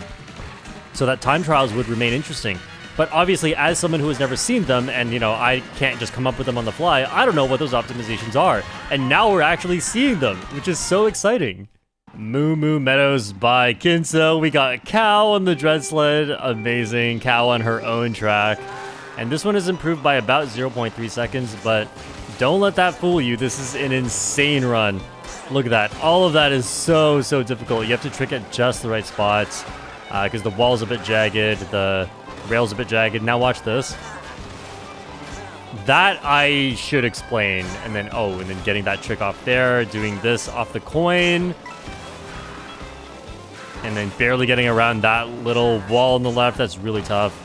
so that time trials would remain interesting. But obviously, as someone who has never seen them, and, you know, I can't just come up with them on the fly, I don't know what those optimizations are. And now we're actually seeing them, which is so exciting. Moo Moo Meadows by Kinso. We got Cow on the Dread Sled. Amazing. Cow on her own track. And this one is improved by about 0.3 seconds, but don't let that fool you. This is an insane run. Look at that. All of that is so, so difficult. You have to trick at just the right spots, because the wall's a bit jagged, the rail's a bit jagged. Now watch this. That I should explain. And then, oh, and then getting that trick off there, doing this off the coin. And then barely getting around that little wall on the left. That's really tough.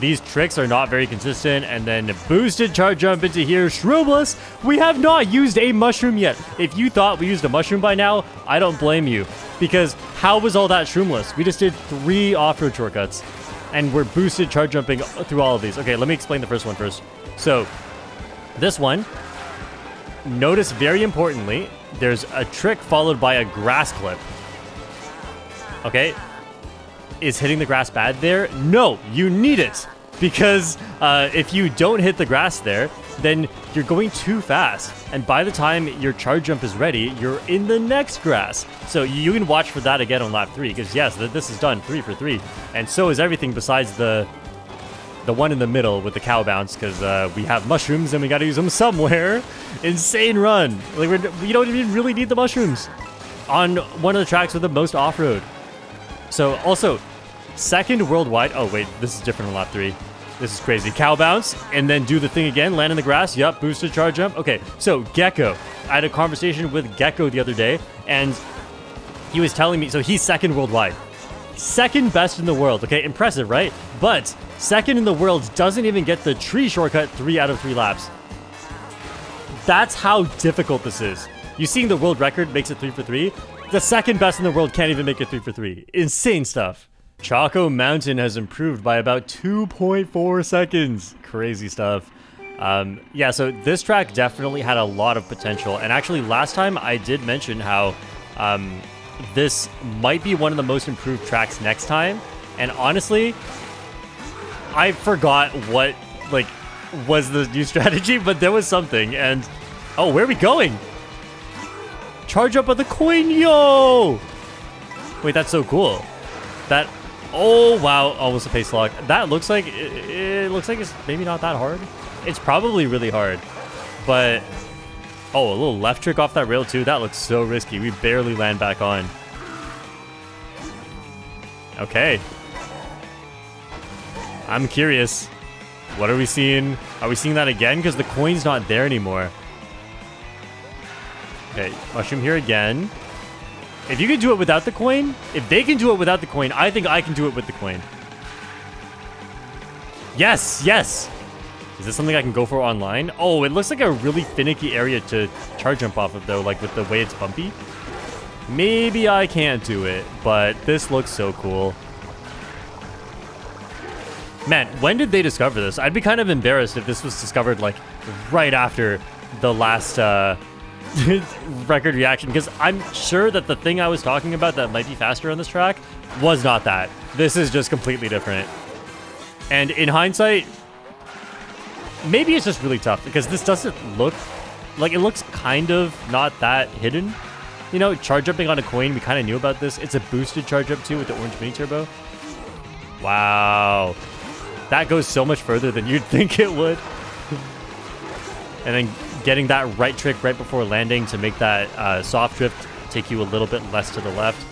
These tricks are not very consistent. And then boosted charge jump into here. Shroomeless. We have not used a mushroom yet. If you thought we used a mushroom by now, I don't blame you. Because how was all that shroomless? We just did 3 off-road shortcuts. And we're boosted charge jumping through all of these. Okay, let me explain the first one first. So, this one, notice very importantly, there's a trick followed by a grass clip. Okay? Is hitting the grass bad there? No, you need it. Because if you don't hit the grass there, then you're going too fast. And by the time your charge jump is ready, you're in the next grass. So you can watch for that again on lap 3, because yes, this is done 3 for 3. And so is everything besides the one in the middle with the cow bounce, because we have mushrooms and we got to use them somewhere. Insane run. Like, we don't even really need the mushrooms on one of the tracks with the most off-road. So also, second worldwide. Oh wait, this is different on lap 3. This is crazy. Cow bounce, and then do the thing again, land in the grass. Yup, boosted charge jump. Okay, so Gecko. I had a conversation with Gecko the other day, and he was telling me, so he's second worldwide. Second best in the world. Okay, impressive, right? But second in the world doesn't even get the tree shortcut 3 out of 3 laps. That's how difficult this is. You seeing the world record makes it 3 for 3? The second best in the world can't even make it 3 for 3. Insane stuff. Choco Mountain has improved by about 2.4 seconds. Crazy stuff. Yeah, so this track definitely had a lot of potential. And actually, last time I did mention how this might be one of the most improved tracks next time. And honestly, I forgot what, like, was the new strategy, but there was something. And, oh, where are we going? Charge up on the coin, yo! Wait, that's so cool. That... Oh, wow. Almost a pace lock. That looks like... It looks like it's maybe not that hard. It's probably really hard. But... Oh, a little left trick off that rail, too. That looks so risky. We barely land back on. Okay. I'm curious. What are we seeing? Are we seeing that again? Because the coin's not there anymore. Okay, mushroom here again. If you can do it without the coin, if they can do it without the coin, I think I can do it with the coin. Yes, yes. Is this something I can go for online? Oh, it looks like a really finicky area to charge jump off of, though, like with the way it's bumpy. Maybe I can't do it, but this looks so cool. Man, when did they discover this? I'd be kind of embarrassed if this was discovered, like, right after the last record reaction, because I'm sure that the thing I was talking about that might be faster on this track was not that. This is just completely different. And in hindsight, maybe it's just really tough, because this doesn't look like, it looks kind of not that hidden. You know, charge jumping on a coin, we kind of knew about this. It's a boosted charge jump too with the orange mini turbo. Wow. That goes so much further than you'd think it would. And then getting that right trick right before landing to make that soft drift take you a little bit less to the left.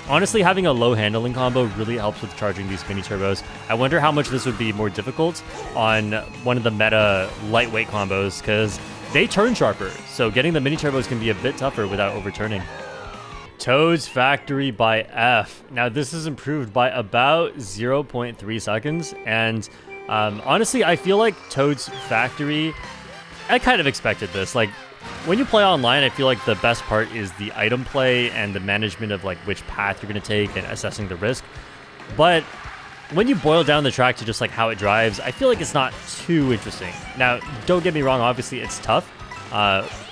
Honestly, having a low handling combo really helps with charging these mini turbos. I wonder how much this would be more difficult on one of the meta lightweight combos, because they turn sharper, so getting the mini turbos can be a bit tougher without overturning. Toad's Factory by F. Now this is improved by about 0.3 seconds, and honestly, I feel like Toad's Factory, I kind of expected this. Like, when you play online, I feel like the best part is the item play and the management of like which path you're going to take and assessing the risk. But when you boil down the track to just like how it drives, I feel like it's not too interesting. Now, don't get me wrong, obviously it's tough,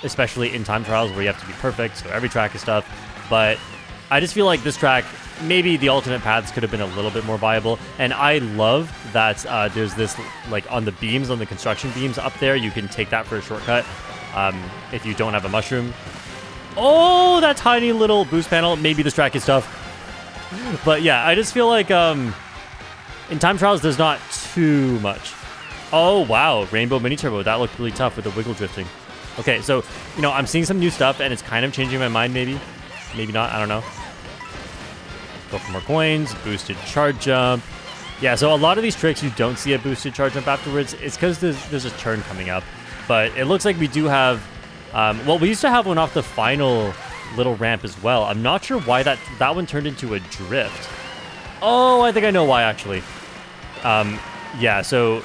especially in time trials where you have to be perfect, so every track is tough. But I just feel like this track, maybe the alternate paths could have been a little bit more viable. And I love that there's this, like on the beams, on the construction beams up there, you can take that for a shortcut if you don't have a mushroom. Oh, that tiny little boost panel. Maybe this track is tough. But yeah, I just feel like in time trials, there's not too much. Oh, wow. Rainbow Mini Turbo. That looked really tough with the wiggle drifting. Okay, so, you know, I'm seeing some new stuff, and it's kind of changing my mind, maybe. Maybe not. I don't know. Go for more coins. Boosted charge jump. Yeah, so a lot of these tricks, you don't see a boosted charge jump afterwards. It's because there's a turn coming up. But it looks like we do have... well, we used to have one off the final little ramp as well. I'm not sure why that one turned into a drift. Oh, I think I know why, actually. Yeah, so...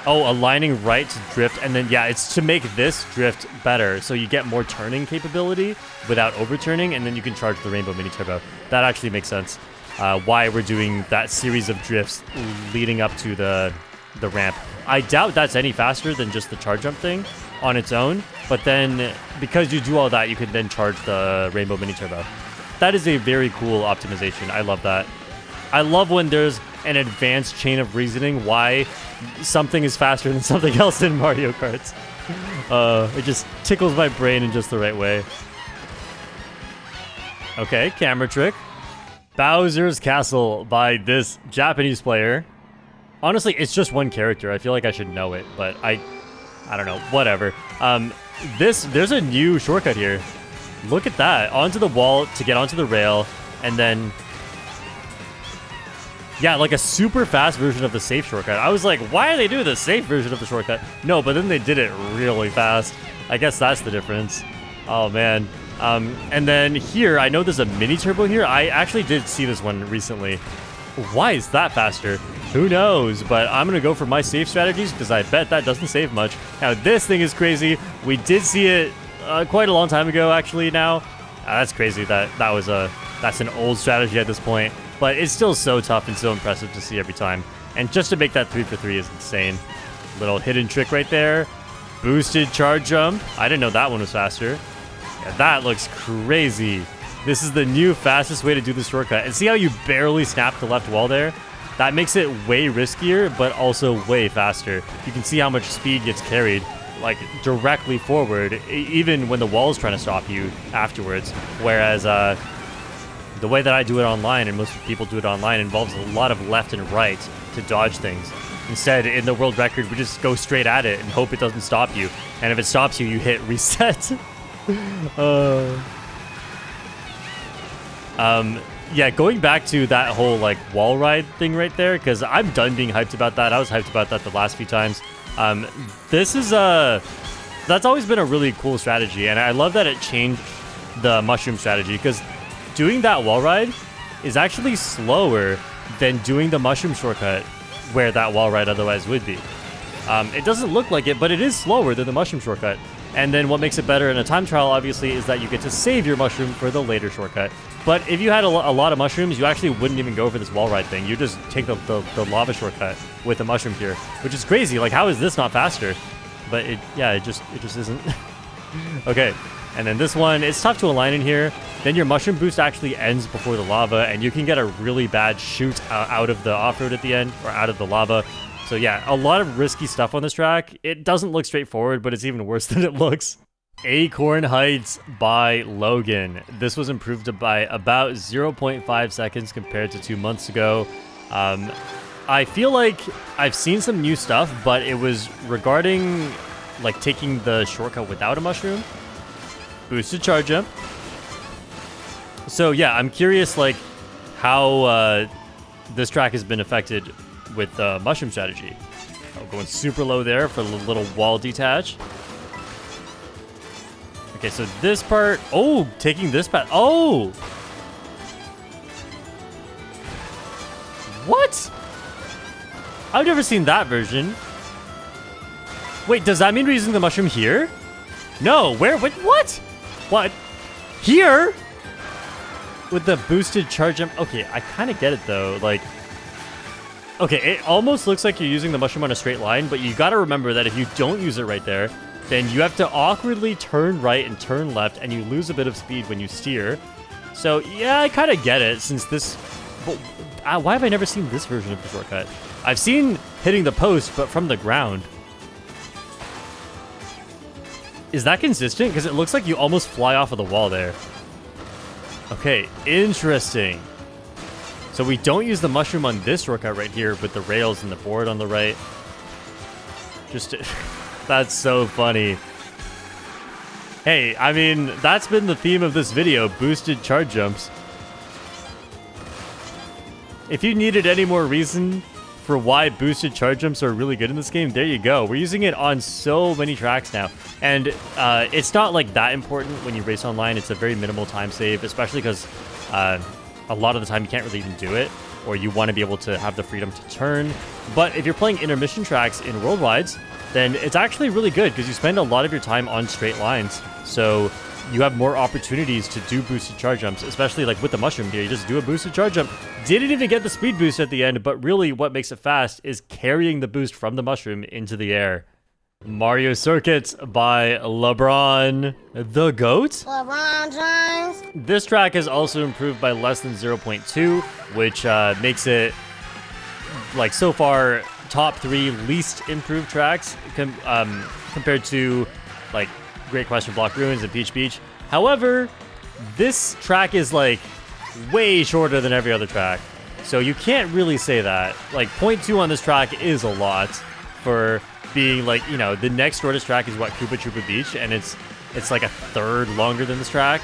Oh, aligning right to drift, and then, yeah, it's to make this drift better, so you get more turning capability without overturning, and then you can charge the Rainbow Mini Turbo. That actually makes sense, why we're doing that series of drifts leading up to the ramp. I doubt that's any faster than just the charge jump thing on its own, but then, because you do all that, you can then charge the Rainbow Mini Turbo. That is a very cool optimization. I love that. I love when there's an advanced chain of reasoning why something is faster than something else in Mario Kart. It just tickles my brain in just the right way. Okay, camera trick. Bowser's Castle by this Japanese player. Honestly, it's just one character. I feel like I should know it, but I don't know. Whatever. There's a new shortcut here. Look at that. Onto the wall to get onto the rail, and then... Yeah, like a super fast version of the safe shortcut. I was like, why are they doing the safe version of the shortcut? No, but then they did it really fast. I guess that's the difference. Oh, man. And then here, I know there's a mini turbo here. I actually did see this one recently. Why is that faster? Who knows? But I'm going to go for my safe strategies because I bet that doesn't save much. Now, this thing is crazy. We did see it quite a long time ago, actually, now. That's crazy. That's an old strategy at this point. But it's still so tough and so impressive to see every time. And just to make that 3 for 3 is insane. Little hidden trick right there. Boosted charge jump. I didn't know that one was faster. Yeah, that looks crazy. This is the new fastest way to do the shortcut. And see how you barely snap the left wall there? That makes it way riskier, but also way faster. You can see how much speed gets carried, like, directly forward, even when the wall's trying to stop you afterwards. Whereas, the way that I do it online, and most people do it online, involves a lot of left and right to dodge things. Instead, in the world record, we just go straight at it and hope it doesn't stop you. And if it stops you, you hit reset. Yeah, going back to that whole, like, wall ride thing right there, because I'm done being hyped about that. I was hyped about that the last few times. This is, that's always been a really cool strategy, and I love that it changed the mushroom strategy, because doing that wall ride is actually slower than doing the mushroom shortcut where that wall ride otherwise would be. It doesn't look like it, but it is slower than the mushroom shortcut. And then what makes it better in a time trial, obviously, is that you get to save your mushroom for the later shortcut. But if you had a lot of mushrooms, you actually wouldn't even go for this wall ride thing. You just take the lava shortcut with the mushroom here, which is crazy. Like, how is this not faster? But it just isn't. Okay, and then this one, it's tough to align in here. Then your mushroom boost actually ends before the lava, and you can get a really bad shoot out of the off-road at the end, or out of the lava. So yeah, a lot of risky stuff on this track. It doesn't look straightforward, but it's even worse than it looks. Acorn Heights by Logan. This was improved by about 0.5 seconds compared to 2 months ago. I feel like I've seen some new stuff, but it was regarding like taking the shortcut without a mushroom. Boosted charge jump. So yeah, I'm curious like how this track has been affected with mushroom strategy. Oh, going super low there for a little wall detach. Okay, so this part, oh, taking this path. Oh! What? I've never seen that version. Wait, does that mean we're using the mushroom here? No, where? Wait, what? What? Here? With the boosted charge jump? Okay, I kind of get it though. Like, okay, it almost looks like you're using the mushroom on a straight line, but you gotta remember that if you don't use it right there, then you have to awkwardly turn right and turn left, and you lose a bit of speed when you steer. So yeah, I kind of get it, since this... But, why have I never seen this version of the shortcut? I've seen hitting the post, but from the ground. Is that consistent? Because it looks like you almost fly off of the wall there. Okay, interesting. So we don't use the mushroom on this shortcut right here with the rails and the board on the right. Just... That's so funny. Hey, I mean, that's been the theme of this video, boosted charge jumps. If you needed any more reason for why boosted charge jumps are really good in this game, there you go. We're using it on so many tracks now. And it's not like that important when you race online. It's a very minimal time save, especially because a lot of the time you can't really even do it, or you want to be able to have the freedom to turn. But if you're playing intermission tracks in worldwides, then it's actually really good because you spend a lot of your time on straight lines. So you have more opportunities to do boosted charge jumps, especially like with the mushroom here. You just do a boosted charge jump. Didn't even get the speed boost at the end, but really what makes it fast is carrying the boost from the mushroom into the air. Mario Circuit by LeBron the GOAT. LeBron James. This track is also improved by less than 0.2, which makes it, like, so far top 3 least improved tracks compared to like Great Question Block Ruins and Peach Beach. However, this track is like way shorter than every other track, so you can't really say that. Like 0.2 on this track is a lot for being like, you know, the next shortest track is what, Koopa Troopa Beach, and it's like a third longer than this track,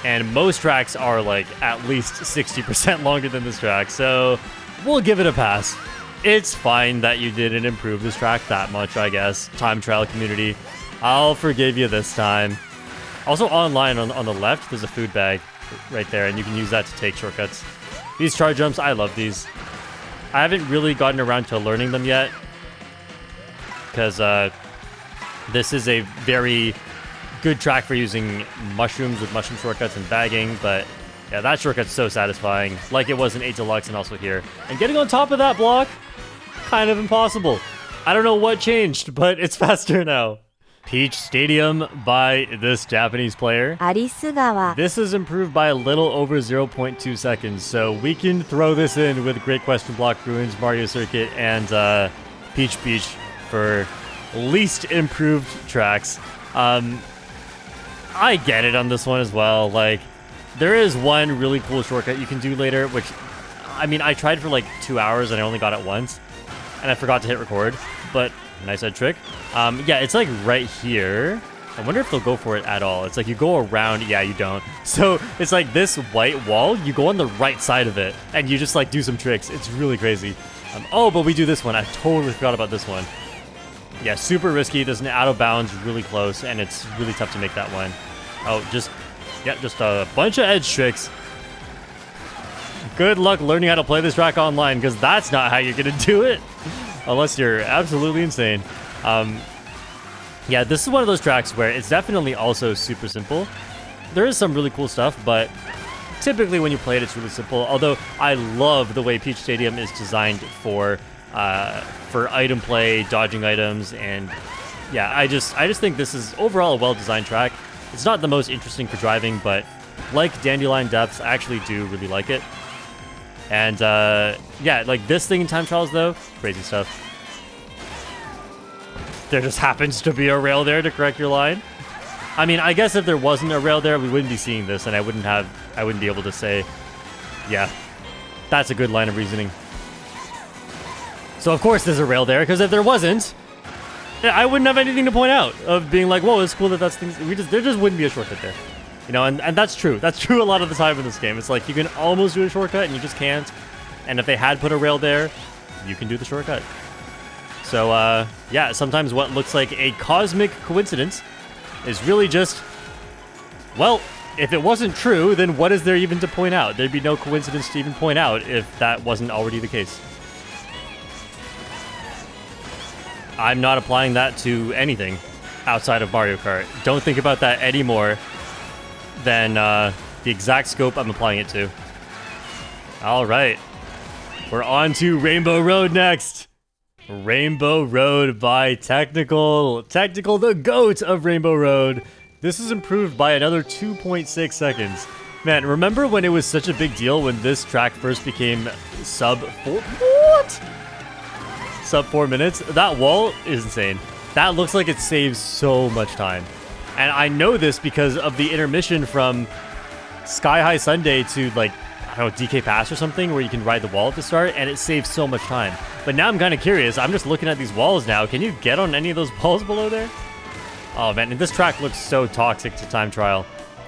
and most tracks are like at least 60% longer than this track, so we'll give it a pass. It's fine that you didn't improve this track that much, I guess. Time trial community, I'll forgive you this time. Also online on the left, there's a food bag right there, and you can use that to take shortcuts. These charge jumps, I love these. I haven't really gotten around to learning them yet, because this is a very good track for using mushrooms with mushroom shortcuts and bagging, but yeah, that shortcut's so satisfying, like it was in 8 Deluxe and also here. And getting on top of that block, kind of impossible. I don't know what changed, but it's faster now. Peach Stadium by this Japanese player. This is improved by a little over 0.2 seconds, so we can throw this in with Great Question Block Ruins, Mario Circuit, and Peach Beach for least improved tracks. I get it on this one as well. Like, there is one really cool shortcut you can do later, which, I mean, I tried for like 2 hours and I only got it once, and I forgot to hit record, but nice head trick. Yeah, it's like right here. I wonder if they'll go for it at all. It's like you go around, yeah, you don't. So it's like this white wall, you go on the right side of it, and you just like do some tricks. It's really crazy. Oh, but we do this one. I totally forgot about this one. Yeah, super risky. There's an out of bounds really close, and it's really tough to make that one. Oh, just Yeah, just a bunch of edge tricks. Good luck learning how to play this track online, because that's not how you're going to do it. Unless you're absolutely insane. Yeah, this is one of those tracks where it's definitely also super simple. There is some really cool stuff, but typically when you play it, it's really simple. Although I love the way Peach Stadium is designed for item play, dodging items, and yeah, I just think this is overall a well-designed track. It's not the most interesting for driving, but like Dandelion Depths, I actually do really like it. And yeah, like this thing in time trials though, crazy stuff. There just happens to be a rail there to correct your line. I mean, I guess if there wasn't a rail there, we wouldn't be seeing this, and I wouldn't be able to say, yeah, that's a good line of reasoning. So of course there's a rail there, because if there wasn't, I wouldn't have anything to point out of being like, whoa, it's cool that that's things. There just wouldn't be a shortcut there, you know. And that's true. That's true a lot of the time in this game. It's like you can almost do a shortcut and you just can't. And if they had put a rail there, you can do the shortcut. So yeah, sometimes what looks like a cosmic coincidence is really just, well, if it wasn't true, then what is there even to point out? There'd be no coincidence to even point out if that wasn't already the case. I'm not applying that to anything outside of Mario Kart. Don't think about that any more than the exact scope I'm applying it to. All right. We're on to Rainbow Road next. Rainbow Road by Technical. Technical, the GOAT of Rainbow Road. This is improved by another 2.6 seconds. Man, remember when it was such a big deal when this track first became sub 4? What? Sub 4 minutes? That wall is insane. That looks like it saves so much time. And I know this because of the intermission from Sky High Sundae to, like, I don't know, DK Pass or something, where you can ride the wall at the start, and it saves so much time. But now I'm kind of curious. I'm just looking at these walls now. Can you get on any of those walls below there? Oh, man, and this track looks so toxic to time trial.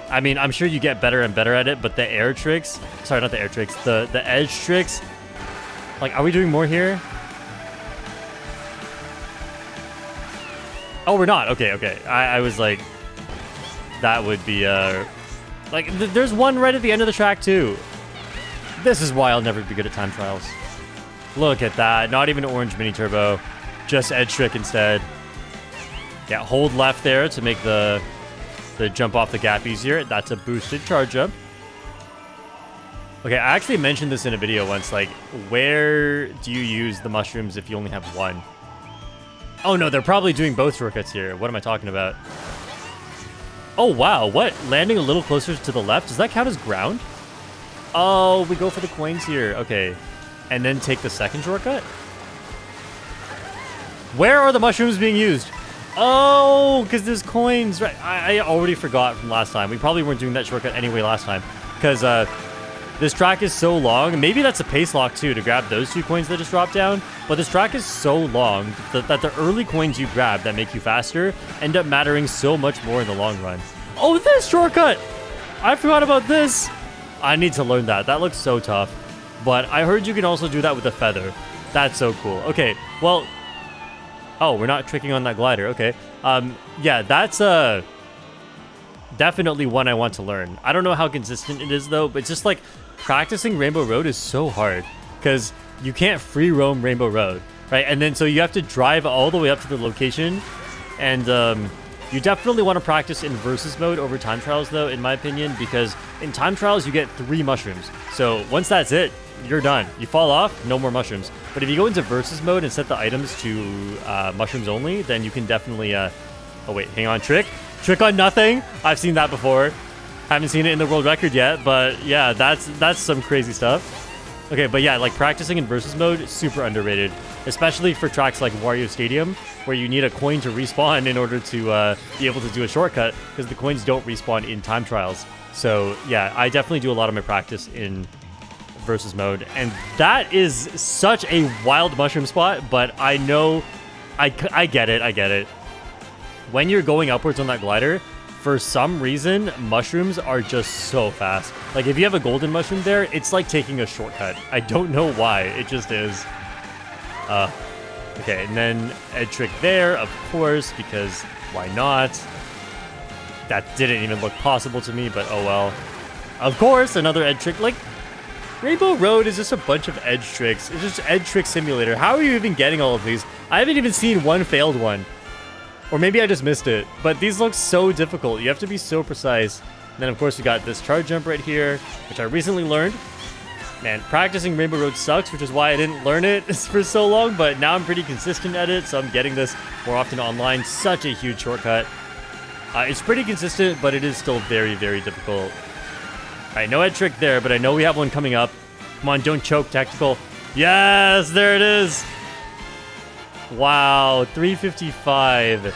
I mean, I'm sure you get better and better at it, but the air tricks... Sorry, not the air tricks. The edge tricks... Like, are we doing more here? Oh, we're not. Okay, okay. I was like... That would be, Like, there's one right at the end of the track, too. This is why I'll never be good at time trials. Look at that. Not even orange mini turbo. Just edge trick instead. Yeah, hold left there to make the jump off the gap easier. That's a boosted charge jump. Okay, I actually mentioned this in a video once. Like, where do you use the mushrooms if you only have one? Oh, no, they're probably doing both shortcuts here. What am I talking about? Oh, wow. What? Landing a little closer to the left? Does that count as ground? Oh, we go for the coins here. Okay. And then take the second shortcut? Where are the mushrooms being used? Oh, because there's coins. Right. I already forgot from last time. We probably weren't doing that shortcut anyway last time. Because this track is so long. Maybe that's a pace lock, too, to grab those 2 coins that just dropped down. But this track is so long that the early coins you grab that make you faster end up mattering so much more in the long run. Oh, this shortcut! I forgot about this. I need to learn that. That looks so tough. But I heard you can also do that with a feather. That's so cool. Okay, well... Oh, we're not tricking on that glider. Okay. Yeah, that's definitely one I want to learn. I don't know how consistent it is, though, but it's just like practicing Rainbow Road is so hard because you can't free roam Rainbow Road, right? And then so you have to drive all the way up to the location, and you definitely want to practice in versus mode over time trials, though, in my opinion, because in time trials you get 3 mushrooms. So once that's it, you're done. You fall off, no more mushrooms. But if you go into versus mode and set the items to mushrooms only, then you can definitely... Oh wait, hang on, trick on nothing. I've seen that before. Haven't seen it in the world record yet, but yeah, that's some crazy stuff. Okay, but yeah, like practicing in versus mode, super underrated, especially for tracks like Wario Stadium, where you need a coin to respawn in order to be able to do a shortcut, because the coins don't respawn in time trials. So yeah, I definitely do a lot of my practice in versus mode, and that is such a wild mushroom spot, but I know I get it. When you're going upwards on that glider, for some reason mushrooms are just so fast. Like if you have a golden mushroom there, it's like taking a shortcut. I don't know why, it just is. Okay, and then a trick there, of course, because why not? That didn't even look possible to me, but oh well. Of course, another edge trick. Like, Rainbow Road is just a bunch of edge tricks. It's just edge trick simulator. How are you even getting all of these? I haven't even seen one failed one. Or maybe I just missed it. But these look so difficult. You have to be so precise. And then, of course, we got this charge jump right here, which I recently learned. Man, practicing Rainbow Road sucks, which is why I didn't learn it for so long. But now I'm pretty consistent at it, so I'm getting this more often online. Such a huge shortcut. It's pretty consistent, but it is still very, very difficult. All right, no head trick there, but I know we have one coming up. Come on, don't choke, tactical. Yes, there it is. Wow, 355.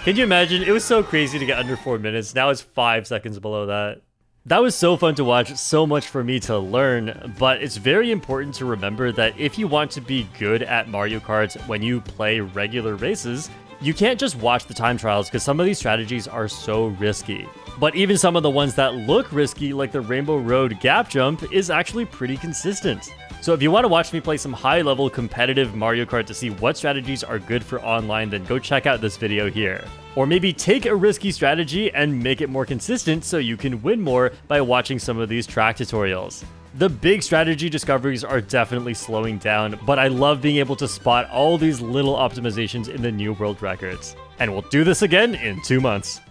Can you imagine? It was so crazy to get under 4 minutes. Now it's 5 seconds below that. That was so fun to watch, so much for me to learn, but it's very important to remember that if you want to be good at Mario Kart when you play regular races, you can't just watch the time trials because some of these strategies are so risky. But even some of the ones that look risky, like the Rainbow Road gap jump, is actually pretty consistent. So if you want to watch me play some high-level competitive Mario Kart to see what strategies are good for online, then go check out this video here. Or maybe take a risky strategy and make it more consistent so you can win more by watching some of these track tutorials. The big strategy discoveries are definitely slowing down, but I love being able to spot all these little optimizations in the new world records. And we'll do this again in 2 months.